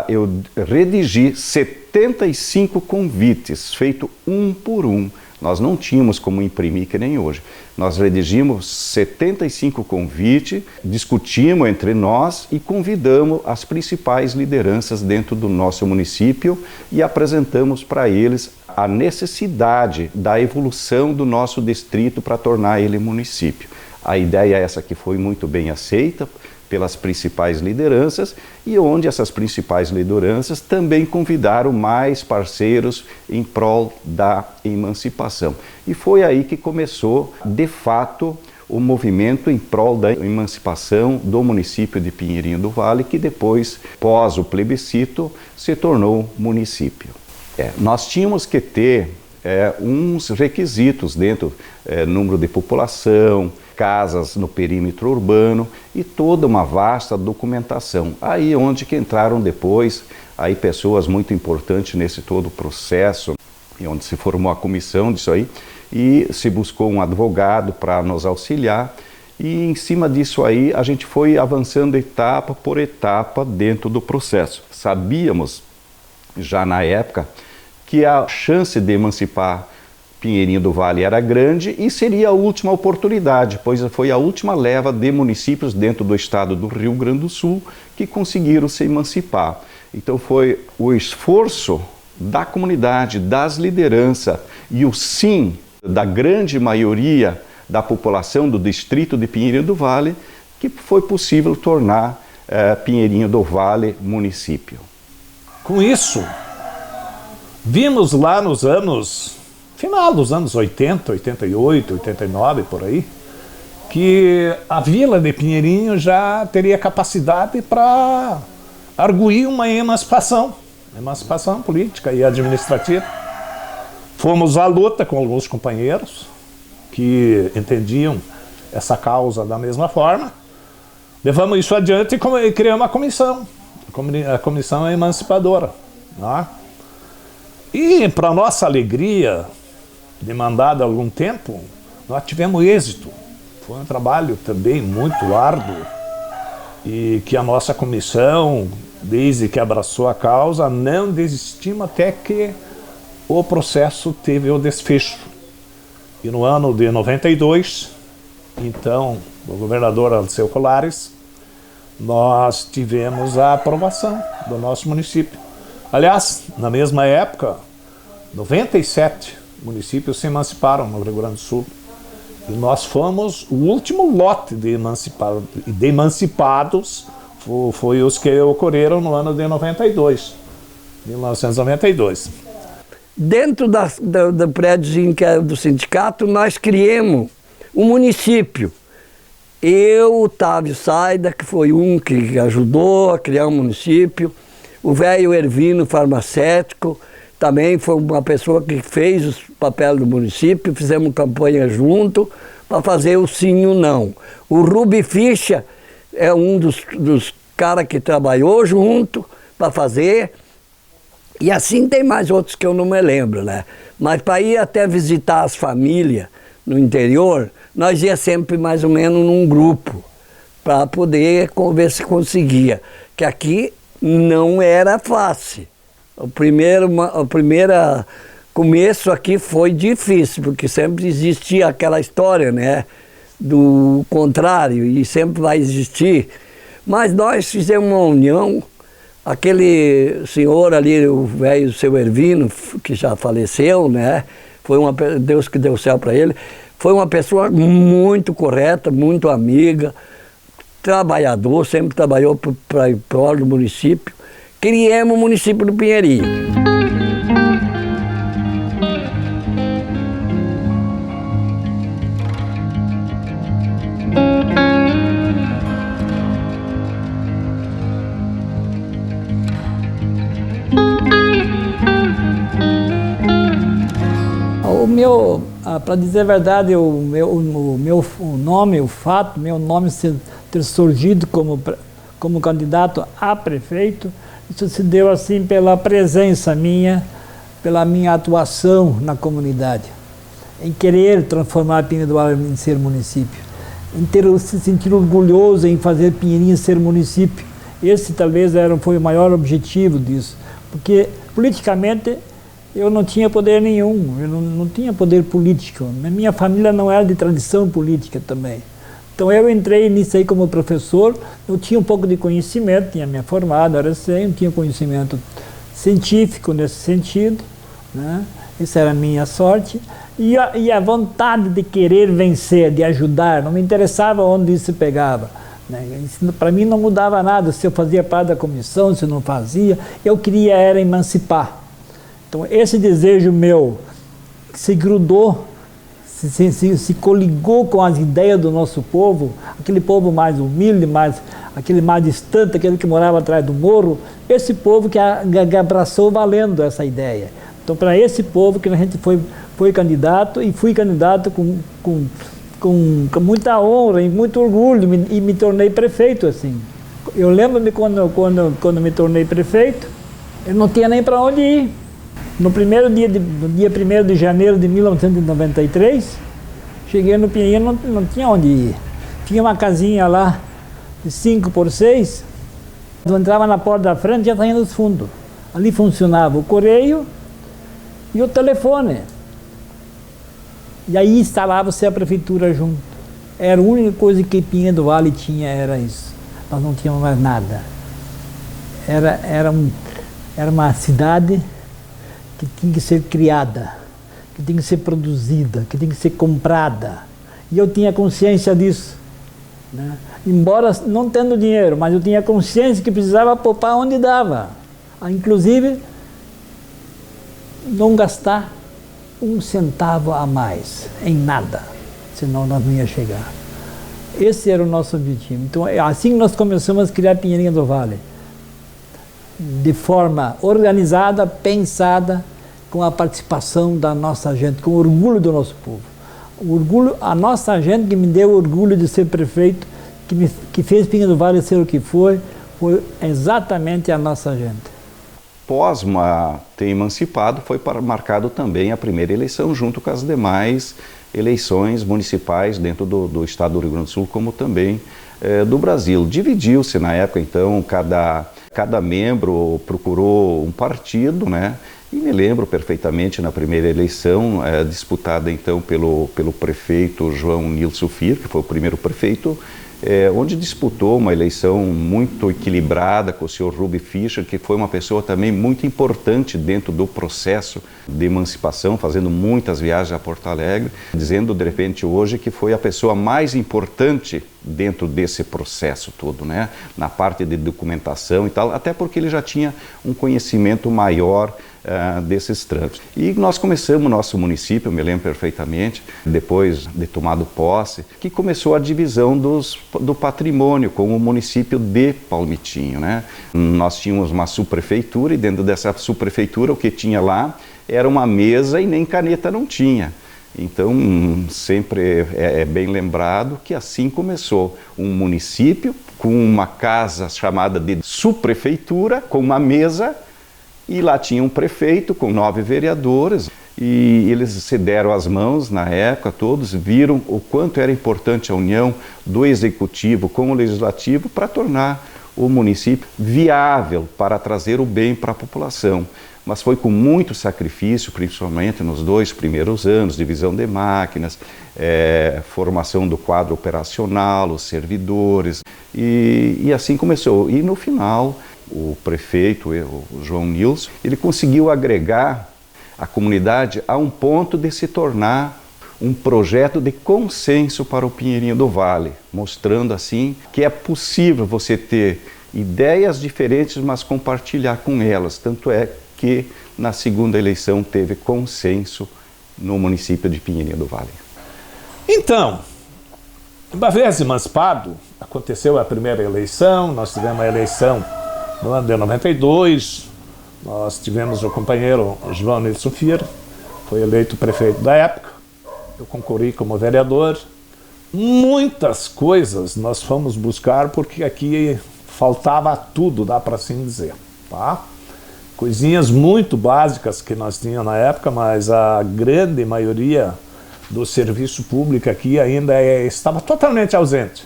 Eu redigi 75 convites, feito um por um. Nós não tínhamos como imprimir que nem hoje. Nós redigimos 75 convites, discutimos entre nós e convidamos as principais lideranças dentro do nosso município e apresentamos para eles a necessidade da evolução do nosso distrito para tornar ele município. A ideia é essa que foi muito bem aceita pelas principais lideranças, e onde essas principais lideranças também convidaram mais parceiros em prol da emancipação. E foi aí que começou, de fato, o movimento em prol da emancipação do município de Pinheirinho do Vale, que depois, pós o plebiscito, se tornou município. Nós tínhamos que ter uns requisitos dentro, número de população, casas no perímetro urbano e toda uma vasta documentação. Aí onde que entraram depois aí pessoas muito importantes nesse todo o processo, e onde se formou a comissão disso aí, e se buscou um advogado para nos auxiliar, e em cima disso aí a gente foi avançando etapa por etapa dentro do processo. Sabíamos já na época que a chance de emancipar Pinheirinho do Vale era grande e seria a última oportunidade, pois foi a última leva de municípios dentro do estado do Rio Grande do Sul que conseguiram se emancipar. Então foi o esforço da comunidade, das lideranças e o sim da grande maioria da população do distrito de Pinheirinho do Vale que foi possível tornar Pinheirinho do Vale município. Com isso, vimos lá nos final dos anos 80, 88, 89, por aí, que a vila de Pinheirinho já teria capacidade para arguir uma emancipação política e administrativa. Fomos à luta com alguns companheiros que entendiam essa causa da mesma forma. Levamos isso adiante e criamos a comissão emancipadora. Né? E, para nossa alegria, demandada há algum tempo, nós tivemos êxito. Foi um trabalho também muito árduo e que a nossa comissão, desde que abraçou a causa, não desistimos até que o processo teve o desfecho. E no ano de 92, então, o governador Alceu Colares, nós tivemos a aprovação do nosso município. Aliás, na mesma época, 97 municípios se emanciparam no Rio Grande do Sul. E nós fomos o último lote de emancipados, foi os que ocorreram no ano de 1992. Dentro do prédio do sindicato, nós criamos um município. Eu, Otávio Saida, que foi um que ajudou a criar um município, o velho Ervino, farmacêutico, também foi uma pessoa que fez o papel do município, fizemos campanha junto para fazer o sim e o não. O Rubi Ficha é um dos caras que trabalhou junto para fazer, e assim tem mais outros que eu não me lembro, né? Mas para ir até visitar as famílias no interior, nós ia sempre mais ou menos num grupo, para poder ver se conseguia. Que aqui não era fácil. O primeiro começo aqui foi difícil, porque sempre existia aquela história, né? Do contrário, e sempre vai existir. Mas nós fizemos uma união. Aquele senhor ali, o velho seu Ervino, que já faleceu, né? Foi Deus que deu o céu para ele. Foi uma pessoa muito correta, muito amiga, trabalhador, sempre trabalhou para ir prol do município. Criamos o município do Pinheirinho. Para dizer a verdade, o meu nome, o fato, meu nome ter surgido como candidato a prefeito, isso se deu assim pela presença minha, pela minha atuação na comunidade, em querer transformar Pinheirinho do Vale em ser município, em se sentir orgulhoso em fazer Pinheirinho ser município. Esse talvez foi o maior objetivo disso, porque politicamente eu não tinha poder nenhum, eu não tinha poder político. Minha família não era de tradição política também. Então eu entrei nisso aí como professor, eu tinha um pouco de conhecimento, tinha me formado, era assim, tinha conhecimento científico nesse sentido, né? Essa era a minha sorte. E a vontade de querer vencer, de ajudar, não me interessava onde isso se pegava. Para mim não mudava nada, se eu fazia parte da comissão, se eu não fazia, eu queria era emancipar. Então esse desejo meu se grudou, se coligou com as ideias do nosso povo, aquele povo mais humilde, aquele mais distante, aquele que morava atrás do morro, esse povo que abraçou valendo essa ideia. Então para esse povo que a gente foi candidato, e fui candidato com muita honra e muito orgulho, e me tornei prefeito assim. Eu lembro-me quando me tornei prefeito, eu não tinha nem para onde ir. No dia 1º de janeiro de 1993, cheguei no Pinheirinho, não tinha onde ir. Tinha uma casinha lá de 5x6, eu entrava na porta da frente e já saía nos fundos. Ali funcionava o correio e o telefone. E aí instalava-se a prefeitura junto. Era a única coisa que Pinheirinho do Vale tinha, era isso. Nós não tínhamos mais nada. Era uma cidade que tinha que ser criada, que tinha que ser produzida, que tinha que ser comprada. E eu tinha consciência disso, né? Embora não tendo dinheiro, mas eu tinha consciência que precisava poupar onde dava. Inclusive, não gastar um centavo a mais em nada, senão nós não ia chegar. Esse era o nosso objetivo. Então, assim que nós começamos a criar Pinheirinho do Vale, de forma organizada, pensada, com a participação da nossa gente, com o orgulho do nosso povo. O orgulho, a nossa gente que me deu o orgulho de ser prefeito, que fez Pinheirinho do Vale ser o que foi exatamente a nossa gente. Após ter emancipado, foi marcado também a primeira eleição, junto com as demais eleições municipais dentro do estado do Rio Grande do Sul, como também do Brasil. Dividiu-se na época, então, cada membro procurou um partido, né? E me lembro perfeitamente na primeira eleição, disputada então pelo prefeito João Nilson Fir, que foi o primeiro prefeito, onde disputou uma eleição muito equilibrada com o senhor Rubi Ficha, que foi uma pessoa também muito importante dentro do processo de emancipação, fazendo muitas viagens a Porto Alegre, dizendo de repente hoje que foi a pessoa mais importante dentro desse processo todo, né? Na parte de documentação e tal, até porque ele já tinha um conhecimento maior desses trâmites. E nós começamos o nosso município, eu me lembro perfeitamente, depois de tomado posse, que começou a divisão do patrimônio com o município de Palmitinho, né? Nós tínhamos uma subprefeitura e dentro dessa subprefeitura o que tinha lá era uma mesa e nem caneta não tinha. Então, sempre é bem lembrado que assim começou um município com uma casa chamada de subprefeitura, com uma mesa, e lá tinha um prefeito com 9 vereadores, e eles se deram as mãos na época, todos viram o quanto era importante a união do executivo com o legislativo para tornar o município viável para trazer o bem para a população. Mas foi com muito sacrifício, principalmente nos 2 primeiros anos, divisão de máquinas, formação do quadro operacional, os servidores, e assim começou. E no final, o prefeito, o João Nilson, ele conseguiu agregar a comunidade a um ponto de se tornar um projeto de consenso para o Pinheirinho do Vale, mostrando assim que é possível você ter ideias diferentes, mas compartilhar com elas. Tanto é que na segunda eleição teve consenso no município de Pinheirinho do Vale. Então, uma vez emancipado, aconteceu a primeira eleição, nós tivemos a eleição no ano de 92, nós tivemos o companheiro João Nilson Fier, foi eleito prefeito da época, eu concorri como vereador. Muitas coisas nós fomos buscar porque aqui faltava tudo, dá para assim dizer, tá? Coisinhas muito básicas que nós tínhamos na época, mas a grande maioria do serviço público aqui ainda estava totalmente ausente.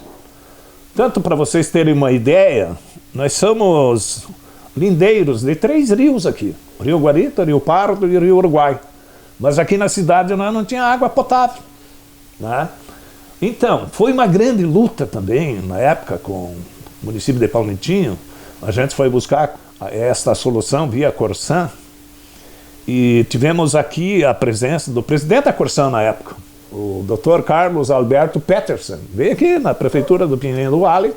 Tanto para vocês terem uma ideia, nós somos lindeiros de 3 rios aqui, Rio Guarita, Rio Pardo e Rio Uruguai. Mas aqui na cidade nós não tinha água potável, né? Então, foi uma grande luta também, na época, com o município de Palmitinho. A gente foi buscar esta solução via Corsan, e tivemos aqui a presença do presidente da Corsan na época, o Dr. Carlos Alberto Peterson, veio aqui na prefeitura do Pinheirinho do Vale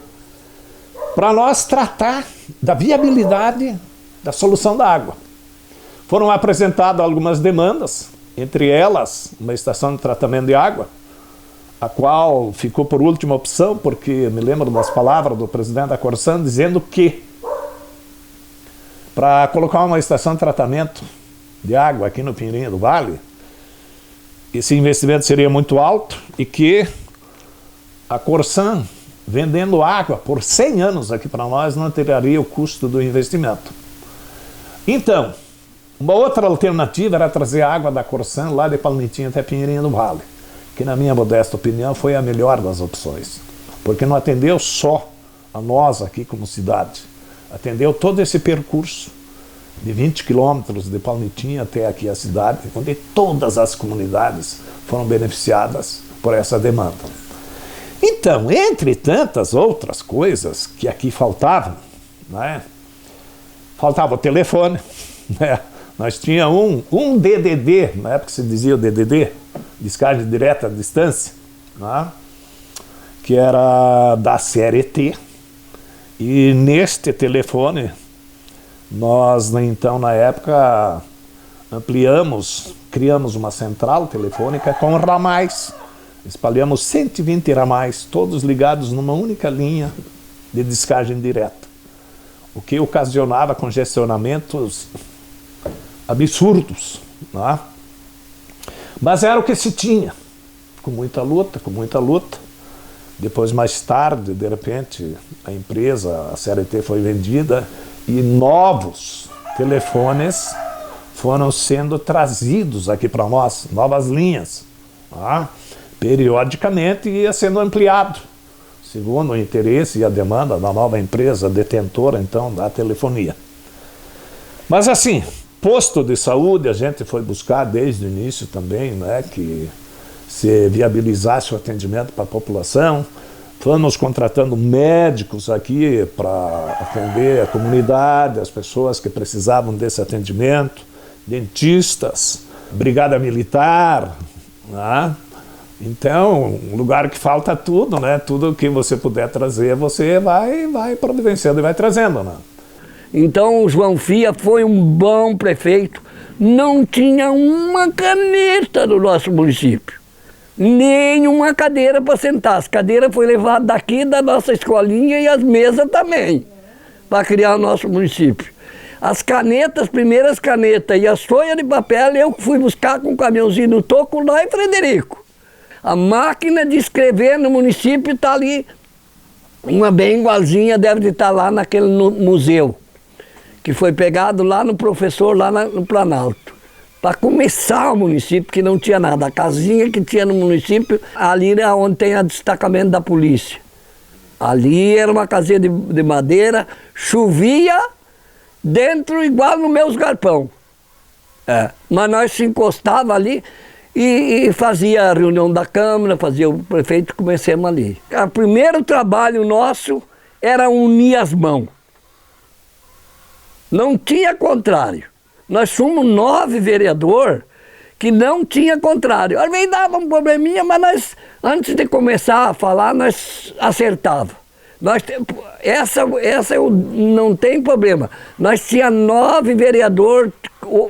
para nós tratar da viabilidade da solução da água. Foram apresentadas algumas demandas, entre elas uma estação de tratamento de água, a qual ficou por última opção, porque me lembro das palavras do presidente da Corsan dizendo que para colocar uma estação de tratamento de água aqui no Pinheirinho do Vale, esse investimento seria muito alto e que a Corsan, vendendo água por 100 anos aqui para nós, não teria o custo do investimento. Então, uma outra alternativa era trazer água da Corsan lá de Palmitinho até Pinheirinho do Vale, que na minha modesta opinião foi a melhor das opções, porque não atendeu só a nós aqui como cidade, atendeu todo esse percurso de 20 quilômetros de Palmitinho até aqui a cidade, onde todas as comunidades foram beneficiadas por essa demanda. Então, entre tantas outras coisas que aqui faltavam, né? Faltava o telefone, né? Nós tínhamos um DDD, na época se dizia o DDD, descarga direta à distância, né? Que era da série T, e neste telefone nós, então, na época, ampliamos, criamos uma central telefônica com ramais, espalhamos 120 ramais, todos ligados numa única linha de descarga direta, o que ocasionava congestionamentos absurdos, né? Mas era o que se tinha, com muita luta, Depois, mais tarde, de repente, a empresa, a CRT foi vendida e novos telefones foram sendo trazidos aqui para nós, novas linhas, tá? Periodicamente ia sendo ampliado, segundo o interesse e a demanda da nova empresa detentora, então, da telefonia. Mas assim, posto de saúde a gente foi buscar desde o início também, né, que se viabilizasse o atendimento para a população. Fomos contratando médicos aqui para atender a comunidade, as pessoas que precisavam desse atendimento, dentistas, brigada militar, né? Então, um lugar que falta tudo, né? Tudo que você puder trazer, você vai providenciando e vai trazendo, né? Então o João Fia foi um bom prefeito, não tinha uma caneta no nosso município, nem uma cadeira para sentar. As cadeiras foram levadas daqui da nossa escolinha e as mesas também, para criar o nosso município. As canetas, as primeiras canetas e as folhas de papel eu fui buscar com um caminhãozinho no toco lá em Frederico. A máquina de escrever no município está ali, uma bem igualzinha deve de estar lá naquele museu, que foi pegado lá no professor, lá no Planalto. Para começar o município, que não tinha nada. A casinha que tinha no município, ali é onde tem o destacamento da polícia. Ali era uma casinha de madeira, chovia dentro igual no meus galpão. Mas nós se encostava ali e fazia a reunião da Câmara, fazia o prefeito, comecemos ali. O primeiro trabalho nosso era unir as mãos. Não tinha contrário. Nós fomos 9 vereadores que não tinha contrário. Às vezes dava um probleminha, mas nós, antes de começar a falar, nós acertava. Essa não tem problema. Nós tínhamos 9 vereadores,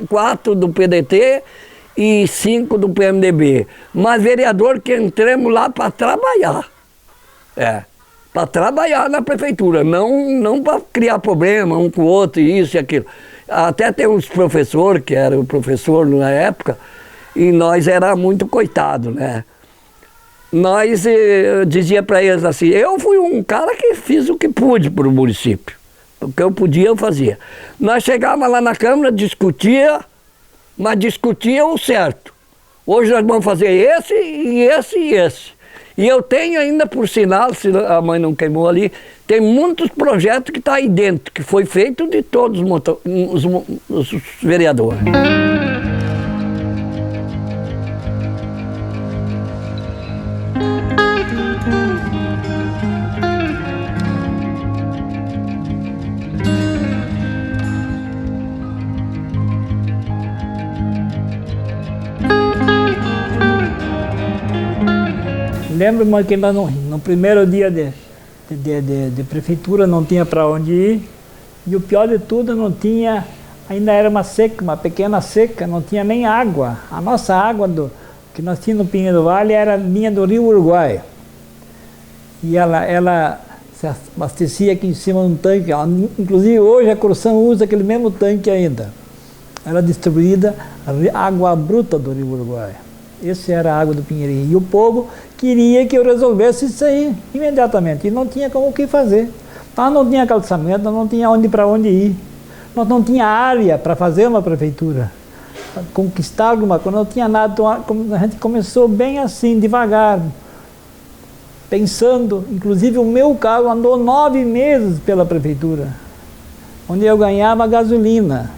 4 do PDT e 5 do PMDB. Mas vereador que entramos lá para trabalhar. Para trabalhar na prefeitura, não para criar problema um com o outro, isso e aquilo. Até tem uns professores, que era o professor na época, e nós era muito coitado, né? Nós dizia para eles assim, eu fui um cara que fiz o que pude para o município. O que eu podia, eu fazia. Nós chegávamos lá na Câmara, discutia, mas discutia o certo. Hoje nós vamos fazer esse e esse e esse. E eu tenho ainda, por sinal, se a mãe não queimou ali, tem muitos projetos que estão aí dentro, que foi feito de todos os vereadores. Lembro-me que no primeiro dia de prefeitura não tinha para onde ir, e o pior de tudo, não tinha, ainda era uma seca, uma pequena seca, não tinha nem água. A nossa água que nós tínhamos no Pinheiro do Vale vinha do Rio Uruguai. E ela se abastecia aqui em cima de um tanque, inclusive hoje a Corsã usa aquele mesmo tanque ainda. Era distribuída água bruta do Rio Uruguai. Essa era a água do Pinheirinho. E o povo queria que eu resolvesse isso aí imediatamente. E não tinha como o que fazer. Nós não tinha calçamento, nós não tinha para onde ir. Nós não tinha área para fazer uma prefeitura. Para conquistar alguma coisa, não tinha nada. Então, a gente começou bem assim, devagar. Pensando, inclusive o meu carro andou 9 meses pela prefeitura. Onde eu ganhava gasolina.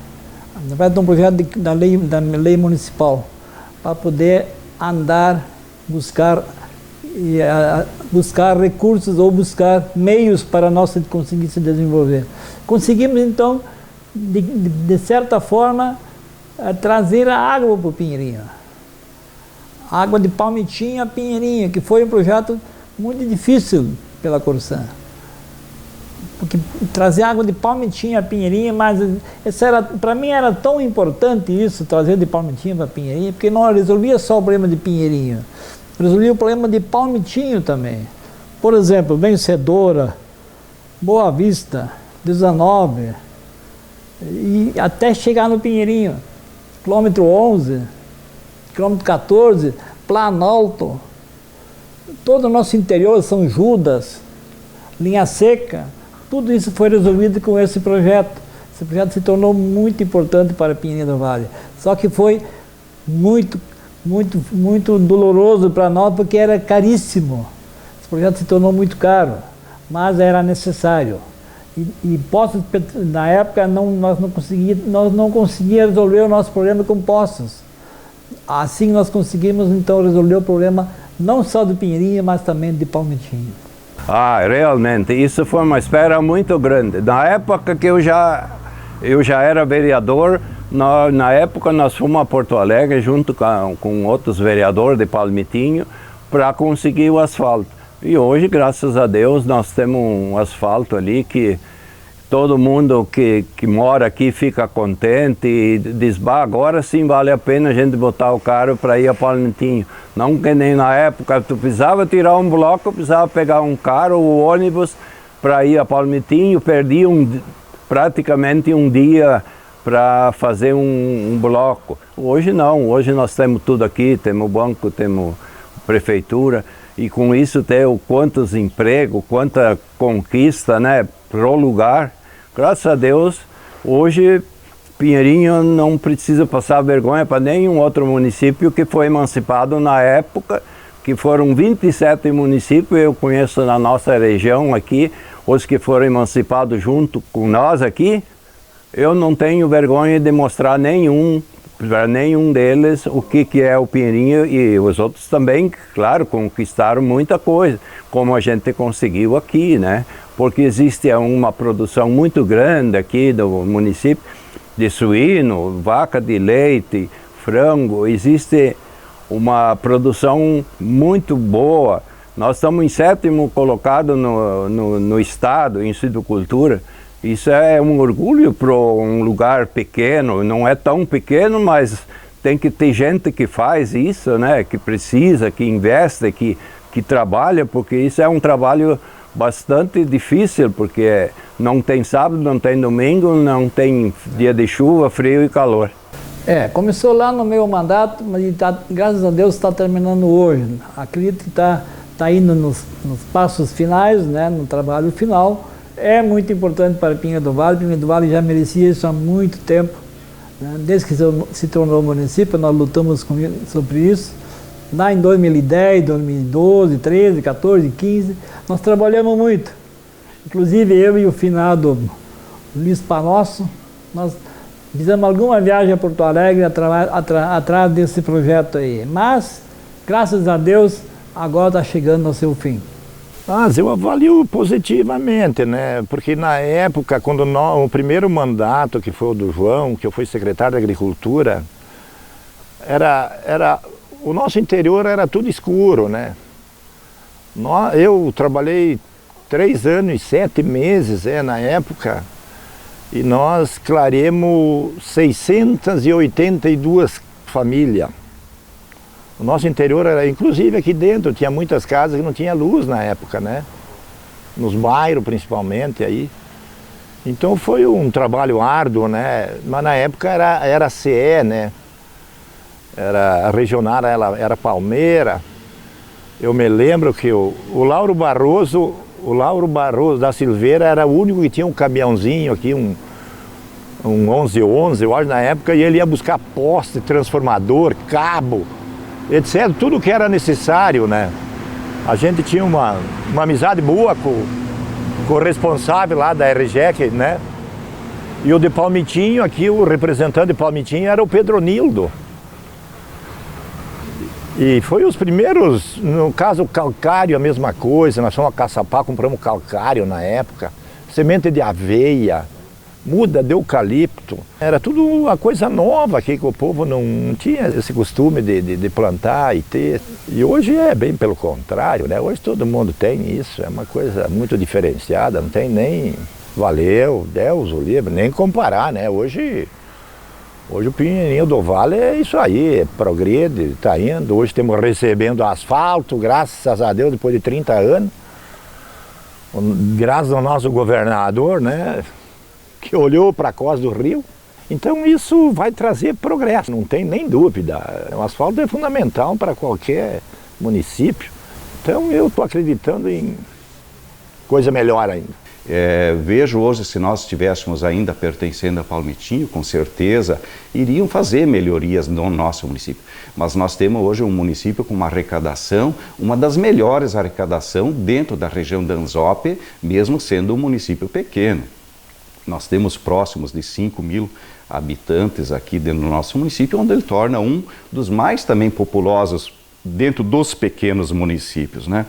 Através de um projeto da lei municipal. Para poder andar, buscar recursos ou buscar meios para nós conseguir se desenvolver. Conseguimos, então, de certa forma, trazer a água para o Pinheirinho. A água de Palmitinho a Pinheirinho, que foi um projeto muito difícil pela Corsã. Porque trazer água de Palmitinho a Pinheirinho, mas para mim era tão importante isso, trazer de Palmitinho para Pinheirinho, porque não resolvia só o problema de Pinheirinho, resolvia o problema de Palmitinho também. Por exemplo, Vencedora, Boa Vista, 19, e até chegar no Pinheirinho, quilômetro 11, quilômetro 14, Planalto, todo o nosso interior, São Judas, Linha Seca. Tudo isso foi resolvido com esse projeto. Esse projeto se tornou muito importante para Pinheirinho do Vale. Só que foi muito doloroso para nós, porque era caríssimo. Esse projeto se tornou muito caro, mas era necessário. Poços, na época, nós não conseguíamos resolver o nosso problema com poços. Assim nós conseguimos, então, resolver o problema não só do Pinheirinho, mas também de Palmitinho. Realmente, isso foi uma espera muito grande. Na época que eu já era vereador, na época nós fomos a Porto Alegre junto com outros vereadores de Palmitinho para conseguir o asfalto. E hoje, graças a Deus, nós temos um asfalto ali que todo mundo que mora aqui fica contente e diz, agora sim vale a pena a gente botar o carro para ir a Palmitinho. Não que nem na época, tu precisava tirar um bloco, precisava pegar um carro ou ônibus para ir a Palmitinho, perdia praticamente um dia para fazer um bloco. Hoje não, hoje nós temos tudo aqui, temos banco, temos prefeitura, e com isso tem quantos empregos, quanta conquista, né, pro lugar. Graças a Deus, hoje Pinheirinho não precisa passar vergonha para nenhum outro município que foi emancipado na época, que foram 27 municípios, eu conheço na nossa região aqui, os que foram emancipados junto com nós aqui. Eu não tenho vergonha de mostrar para nenhum deles o que é o Pinheirinho, e os outros também, claro, conquistaram muita coisa, como a gente conseguiu aqui, né? Porque existe uma produção muito grande aqui do município de suíno, vaca de leite, frango, existe uma produção muito boa. Nós estamos em 7º colocado no estado em silvicultura. Isso é um orgulho para um lugar pequeno, não é tão pequeno, mas tem que ter gente que faz isso, né? Que precisa, que investe, que trabalha, porque isso é um trabalho bastante difícil, porque não tem sábado, não tem domingo, não tem dia de chuva, frio e calor. Começou lá no meu mandato, mas graças a Deus está terminando hoje. Acredito que está indo nos passos finais, né? No trabalho final. É muito importante para Pinheiro do Vale. Pinheiro do Vale já merecia isso há muito tempo, né? Desde que se tornou município, nós lutamos sobre isso. Lá em 2010, 2012, 13, 14, 15, nós trabalhamos muito. Inclusive eu e o finado Luiz Panosso, nós fizemos alguma viagem a Porto Alegre atrás desse projeto aí. Mas, graças a Deus, agora está chegando ao seu fim. Mas eu avalio positivamente, né? Porque na época, quando o primeiro mandato, que foi o do João, que eu fui secretário da Agricultura, o nosso interior era tudo escuro, né? Eu trabalhei 3 anos e 7 meses na época, e nós clareamos 682 famílias. O nosso interior era, inclusive aqui dentro, tinha muitas casas que não tinha luz na época, né? Nos bairros principalmente aí. Então foi um trabalho árduo, né? Mas na época era a CE, né? A regional era Palmeira. Eu me lembro que o Lauro Barroso da Silveira era o único que tinha um caminhãozinho aqui, um 1111, eu acho, na época, e ele ia buscar poste, transformador, cabo, etc. Tudo que era necessário, né? A gente tinha uma amizade boa com o responsável lá da RGEC, né? E o de Palmitinho, aqui o representante de Palmitinho era o Pedronildo. E foi os primeiros, no caso o calcário, a mesma coisa, nós fomos a Caçapá, compramos calcário na época, semente de aveia, muda de eucalipto. Era tudo uma coisa nova aqui, que o povo não tinha esse costume de plantar e ter. E hoje é bem pelo contrário, né? Hoje todo mundo tem isso, é uma coisa muito diferenciada, não tem nem valeu, Deus o livre, nem comparar, né? Hoje o Pinheirinho do Vale é isso aí, progride, está indo. Hoje estamos recebendo asfalto, graças a Deus, depois de 30 anos. Graças ao nosso governador, né? Que olhou para a costa do rio. Então isso vai trazer progresso, não tem nem dúvida. O asfalto é fundamental para qualquer município. Então eu estou acreditando em coisa melhor ainda. Vejo hoje, se nós estivéssemos ainda pertencendo a Palmitinho, com certeza iriam fazer melhorias no nosso município. Mas nós temos hoje um município com uma arrecadação, uma das melhores arrecadações dentro da região da Anzope, mesmo sendo um município pequeno. Nós temos próximos de 5.000 habitantes aqui dentro do nosso município, onde ele torna um dos mais também populosos dentro dos pequenos municípios, né?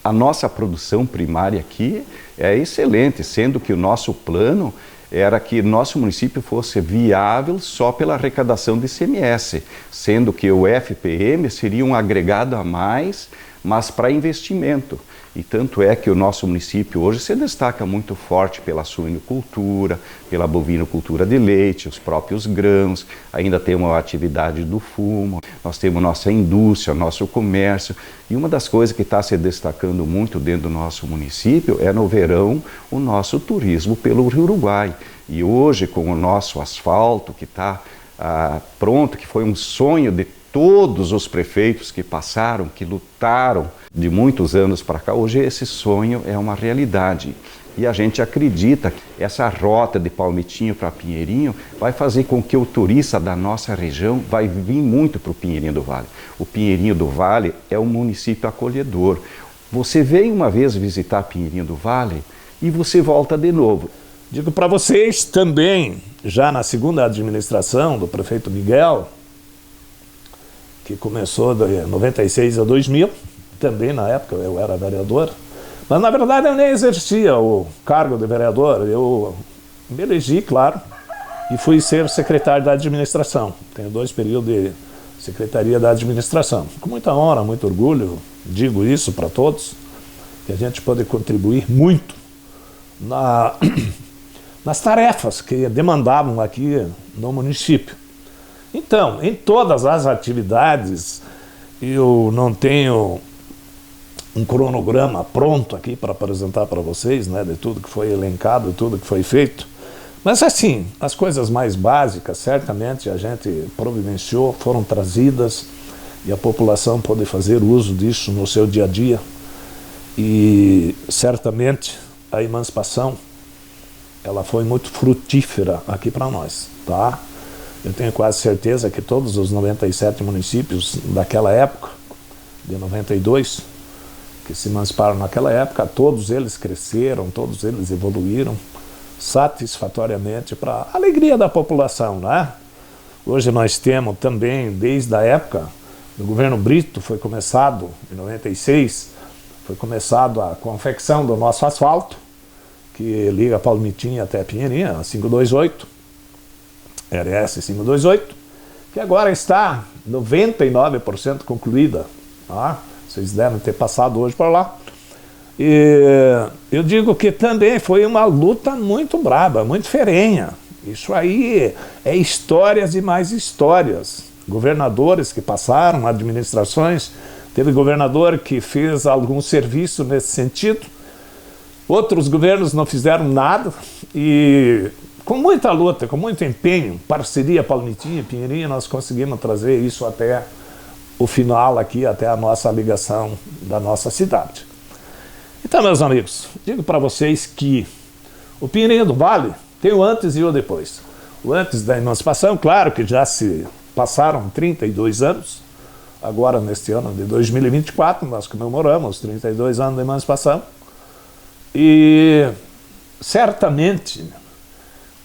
A nossa produção primária aqui é excelente, sendo que o nosso plano era que nosso município fosse viável só pela arrecadação de ICMS, sendo que o FPM seria um agregado a mais mas para investimento. E tanto é que o nosso município hoje se destaca muito forte pela suinocultura, pela bovinocultura de leite, os próprios grãos, ainda temos a atividade do fumo, nós temos nossa indústria, nosso comércio. E uma das coisas que está se destacando muito dentro do nosso município é no verão o nosso turismo pelo Rio Uruguai. E hoje, com o nosso asfalto que está pronto, que foi um sonho de todos os prefeitos que passaram, que lutaram de muitos anos para cá, hoje esse sonho é uma realidade. E a gente acredita que essa rota de Palmitinho para Pinheirinho vai fazer com que o turista da nossa região vai vir muito para o Pinheirinho do Vale. O Pinheirinho do Vale é um município acolhedor. Você vem uma vez visitar Pinheirinho do Vale e você volta de novo. Digo para vocês também, já na segunda administração do prefeito Miguel, que começou de 96 a 2000, também na época eu era vereador, mas na verdade eu nem exercia o cargo de vereador, eu me elegi, claro, e fui ser secretário da administração. Tenho 2 períodos de secretaria da administração. Com muita honra, muito orgulho, digo isso para todos, que a gente pode contribuir muito nas tarefas que demandavam aqui no município. Então, em todas as atividades, eu não tenho um cronograma pronto aqui para apresentar para vocês, né, de tudo que foi elencado, tudo que foi feito. Mas assim, as coisas mais básicas, certamente a gente providenciou, foram trazidas e a população pode fazer uso disso no seu dia a dia. E certamente a emancipação, ela foi muito frutífera aqui para nós, tá? Eu tenho quase certeza que todos os 97 municípios daquela época, de 92, que se emanciparam naquela época, todos eles cresceram, todos eles evoluíram satisfatoriamente para a alegria da população, né? Hoje nós temos também, desde a época do governo Brito, foi começado, em 96, foi começado a confecção do nosso asfalto, que liga Palmitinho até Pinheirinho, a 528, RS 528, que agora está 99% concluída. Tá? Vocês devem ter passado hoje por lá. E eu digo que também foi uma luta muito braba, muito ferrenha. Isso aí é histórias e mais histórias. Governadores que passaram, administrações, teve governador que fez algum serviço nesse sentido, outros governos não fizeram nada e com muita luta, com muito empenho, parceria Palmitinho e Pinheirinho, nós conseguimos trazer isso até o final aqui, até a nossa ligação da nossa cidade. Então, meus amigos, digo para vocês que o Pinheirinho do Vale tem o antes e o depois. O antes da emancipação, claro que já se passaram 32 anos, agora neste ano de 2024, nós comemoramos 32 anos da emancipação, e certamente,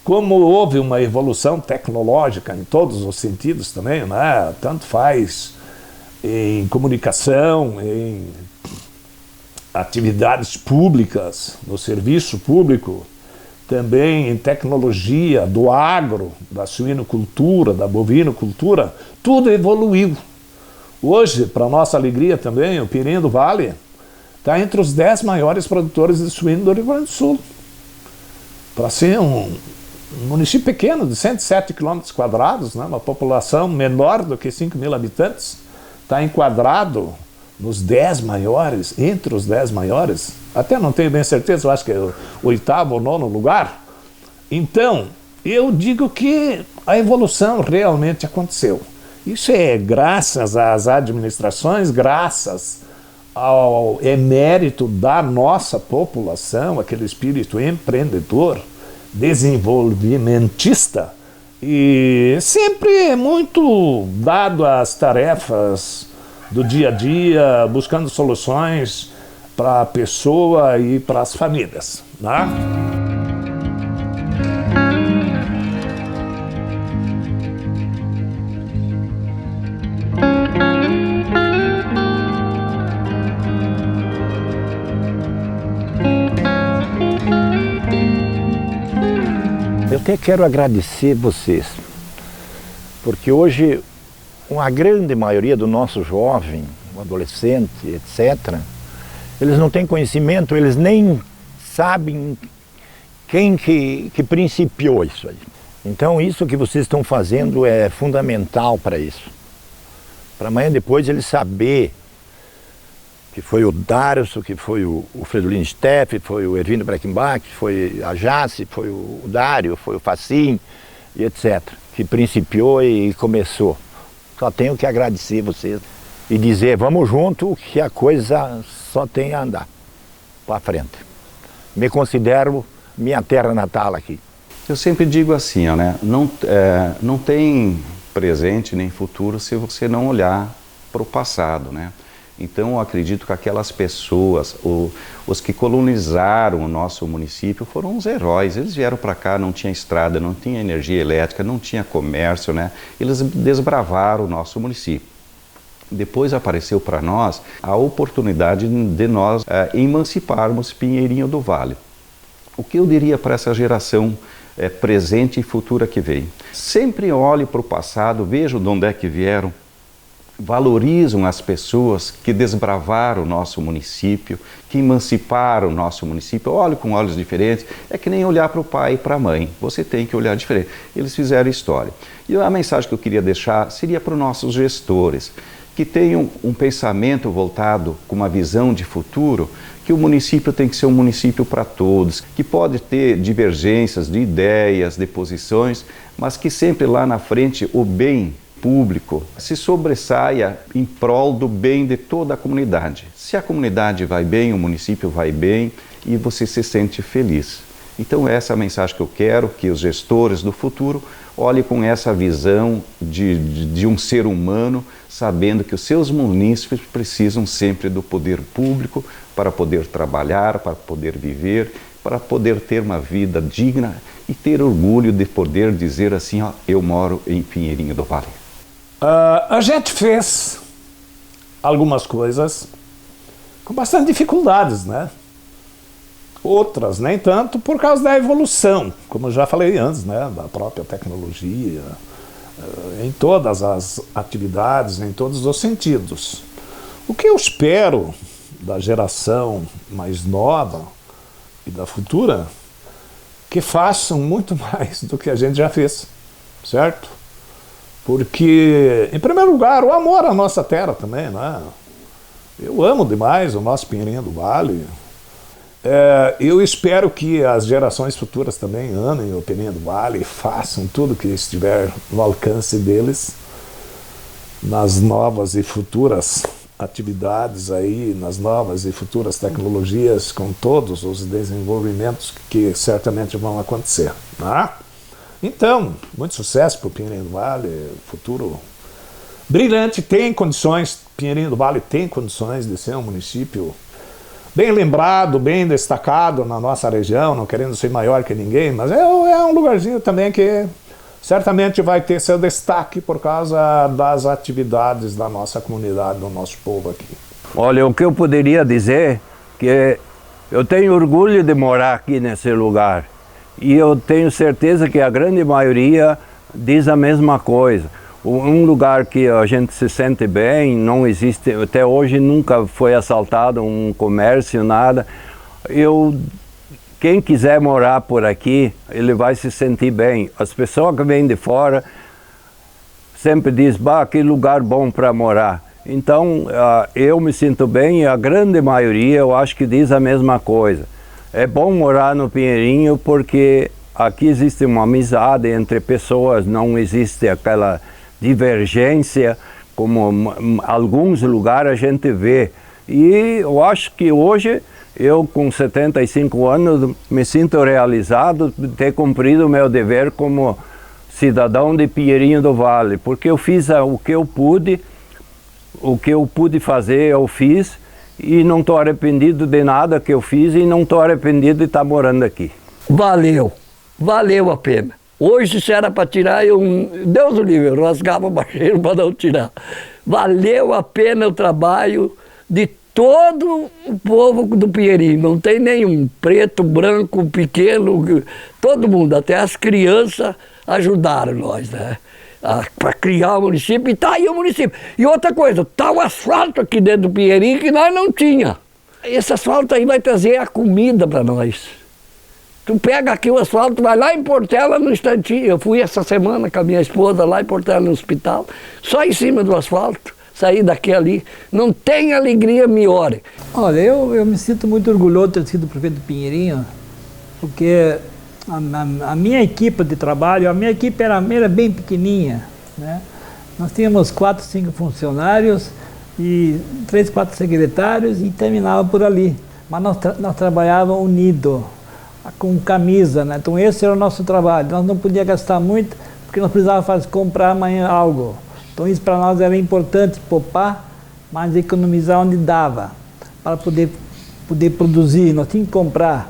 como houve uma evolução tecnológica em todos os sentidos também, né? Tanto faz em comunicação, em atividades públicas, no serviço público, também em tecnologia, do agro, da suinocultura, da bovinocultura, tudo evoluiu. Hoje, para nossa alegria também, o Pinheirinho do Vale está entre os 10 maiores produtores de suíno do Rio Grande do Sul. Para ser um município pequeno, de 107 km², né, uma população menor do que 5.000 habitantes, está enquadrado nos 10 maiores, entre os 10 maiores, até não tenho bem certeza, eu acho que é o 8º ou 9º lugar. Então, eu digo que a evolução realmente aconteceu. Isso é graças às administrações, graças ao mérito da nossa população, aquele espírito empreendedor, desenvolvimentista, e sempre muito dado às tarefas do dia a dia, buscando soluções para a pessoa e para as famílias, né? Eu até quero agradecer vocês, porque hoje uma grande maioria do nosso jovem um adolescente, etc., eles não têm conhecimento, eles nem sabem quem que principiou isso aí. Então isso que vocês estão fazendo é fundamental para isso. Para amanhã depois eles saber que foi o Darcio, que foi o Fridolin Steff, foi o Ervindo Breckenbach, foi a Jace, foi o Dário, foi o Facim, e etc., que principiou e começou. Só tenho que agradecer vocês e dizer, vamos junto, que a coisa só tem a andar para frente. Me considero minha terra natal aqui. Eu sempre digo assim, ó, né? Não tem presente nem futuro se você não olhar para o passado, né? Então eu acredito que aquelas pessoas, os que colonizaram o nosso município foram os heróis. Eles vieram para cá, não tinha estrada, não tinha energia elétrica, não tinha comércio, né? Eles desbravaram o nosso município. Depois apareceu para nós a oportunidade de nós emanciparmos Pinheirinho do Vale. O que eu diria para essa geração presente e futura que vem? Sempre olhe para o passado, veja de onde é que vieram, valorizam as pessoas que desbravaram o nosso município, que emanciparam o nosso município. Olhe com olhos diferentes, é que nem olhar para o pai e para a mãe, você tem que olhar diferente. Eles fizeram história. E a mensagem que eu queria deixar seria para os nossos gestores, que tenham um pensamento voltado com uma visão de futuro, que o município tem que ser um município para todos, que pode ter divergências de ideias, de posições, mas que sempre lá na frente o bem público se sobressaia em prol do bem de toda a comunidade. Se a comunidade vai bem, o município vai bem e você se sente feliz. Então essa é a mensagem que eu quero, que os gestores do futuro olhem com essa visão de um ser humano, sabendo que os seus munícipes precisam sempre do poder público para poder trabalhar, para poder viver, para poder ter uma vida digna e ter orgulho de poder dizer assim, ó, eu moro em Pinheirinho do Vale. A gente fez algumas coisas com bastante dificuldades, né? Outras nem tanto por causa da evolução, como eu já falei antes, né? Da própria tecnologia, em todas as atividades, em todos os sentidos. O que eu espero da geração mais nova e da futura, que façam muito mais do que a gente já fez, certo? Porque, em primeiro lugar, o amor à nossa terra também, né? Eu amo demais o nosso Pinheirinho do Vale. Eu espero que as gerações futuras também amem o Pinheirinho do Vale e façam tudo que estiver no alcance deles nas novas e futuras atividades aí, nas novas e futuras tecnologias, com todos os desenvolvimentos que certamente vão acontecer, né? Então, muito sucesso para o Pinheirinho do Vale, futuro brilhante, tem condições, Pinheirinho do Vale tem condições de ser um município bem lembrado, bem destacado na nossa região, não querendo ser maior que ninguém, mas é um lugarzinho também que certamente vai ter seu destaque por causa das atividades da nossa comunidade, do nosso povo aqui. Olha, o que eu poderia dizer que eu tenho orgulho de morar aqui nesse lugar. E eu tenho certeza que a grande maioria diz a mesma coisa. Um lugar que a gente se sente bem, não existe, até hoje nunca foi assaltado um comércio, nada. Quem quiser morar por aqui, ele vai se sentir bem. As pessoas que vêm de fora sempre dizem, bah, que lugar bom para morar. Então, eu me sinto bem e a grande maioria eu acho que diz a mesma coisa. É bom morar no Pinheirinho porque aqui existe uma amizade entre pessoas, não existe aquela divergência como alguns lugares a gente vê. E eu acho que hoje, eu com 75 anos, me sinto realizado de ter cumprido o meu dever como cidadão de Pinheirinho do Vale, porque eu fiz o que eu pude fazer, eu fiz, e não estou arrependido de nada que eu fiz e não estou arrependido de estar morando aqui. Valeu a pena. Hoje, se era para tirar, Deus o livre, eu rasgava o bacheiro para não tirar. Valeu a pena o trabalho de todo o povo do Pinheirinho. Não tem nenhum preto, branco, pequeno, todo mundo, até as crianças ajudaram nós, né? para criar o município, e está aí o município. E outra coisa, está o asfalto aqui dentro do Pinheirinho que nós não tinha. Esse asfalto aí vai trazer a comida para nós. Tu pega aqui o asfalto, vai lá em Portela no instantinho. Eu fui essa semana com a minha esposa lá em Portela no hospital, só em cima do asfalto, saí daqui ali. Não tem alegria maior. Olha, eu me sinto muito orgulhoso de ter sido prefeito do Pinheirinho, porque a minha equipe de trabalho, a minha equipe era bem pequenininha, né? Nós tínhamos 4, 5 funcionários e 3, 4 secretários e terminava por ali. Mas nós trabalhávamos unidos, com camisa, né? Então esse era o nosso trabalho. Nós não podíamos gastar muito, porque nós precisávamos comprar amanhã algo. Então isso para nós era importante, poupar, mas economizar onde dava, para poder produzir. Nós tínhamos que comprar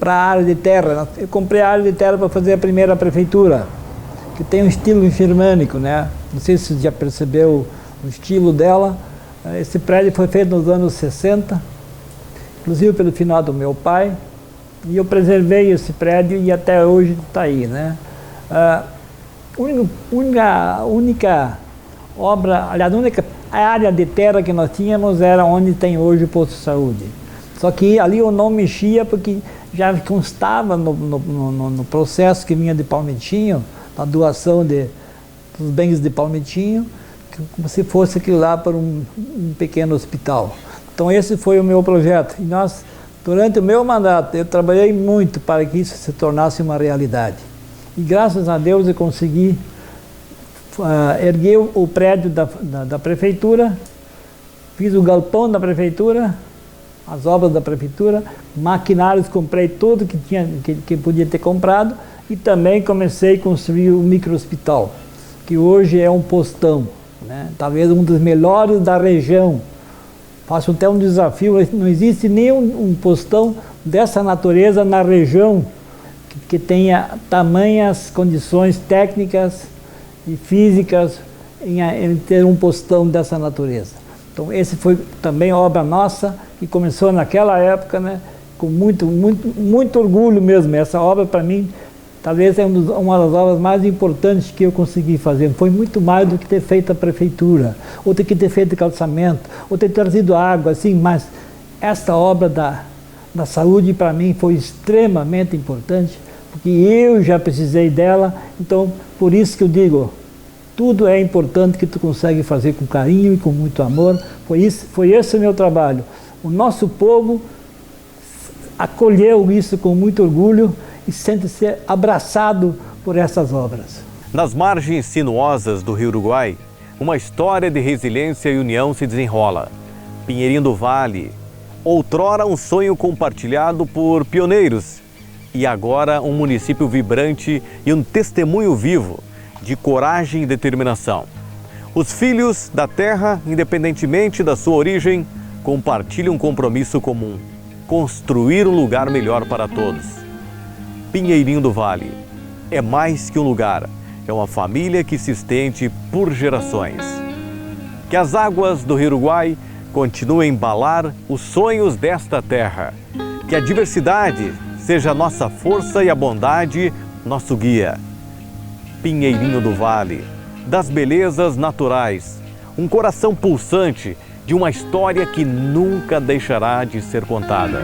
área de terra. Eu comprei a área de terra para fazer a primeira prefeitura, que tem um estilo germânico, né? Não sei se você já percebeu o estilo dela. Esse prédio foi feito nos anos 60, inclusive pelo finado do meu pai, e eu preservei esse prédio e até hoje está aí, né? A única obra, aliás, a única área de terra que nós tínhamos era onde tem hoje o posto de saúde. Só que ali eu não mexia porque já constava no processo que vinha de Palmitinho, a doação dos bens de Palmitinho, como se fosse aquilo lá para um pequeno hospital. Então esse foi o meu projeto. E nós, durante o meu mandato, eu trabalhei muito para que isso se tornasse uma realidade. E graças a Deus eu consegui erguer o prédio da prefeitura, fiz o galpão da prefeitura, as obras da prefeitura, maquinários, comprei tudo que podia ter comprado, e também comecei a construir o micro-hospital, que hoje é um postão, né? Talvez um dos melhores da região. Faço até um desafio, não existe nenhum postão dessa natureza na região que tenha tamanhas condições técnicas e físicas em ter um postão dessa natureza. Então esse foi também obra nossa, que começou naquela época, né, com muito orgulho mesmo. Essa obra para mim talvez é uma das obras mais importantes que eu consegui fazer. Foi muito mais do que ter feito a prefeitura, ou ter que ter feito calçamento, ou ter trazido água, assim, mas esta obra da saúde para mim foi extremamente importante, porque eu já precisei dela. Então por isso que eu digo, tudo é importante que tu consegue fazer com carinho e com muito amor. Foi esse o meu trabalho. O nosso povo acolheu isso com muito orgulho e sente-se abraçado por essas obras. Nas margens sinuosas do Rio Uruguai, uma história de resiliência e união se desenrola. Pinheirinho do Vale, outrora um sonho compartilhado por pioneiros, e agora um município vibrante e um testemunho vivo de coragem e determinação. Os filhos da terra, independentemente da sua origem, compartilham um compromisso comum: construir um lugar melhor para todos. Pinheirinho do Vale é mais que um lugar, é uma família que se estende por gerações. Que as águas do Rio Uruguai continuem a embalar os sonhos desta terra. Que a diversidade seja nossa força e a bondade nosso guia. Pinheirinho do Vale, das belezas naturais, um coração pulsante de uma história que nunca deixará de ser contada.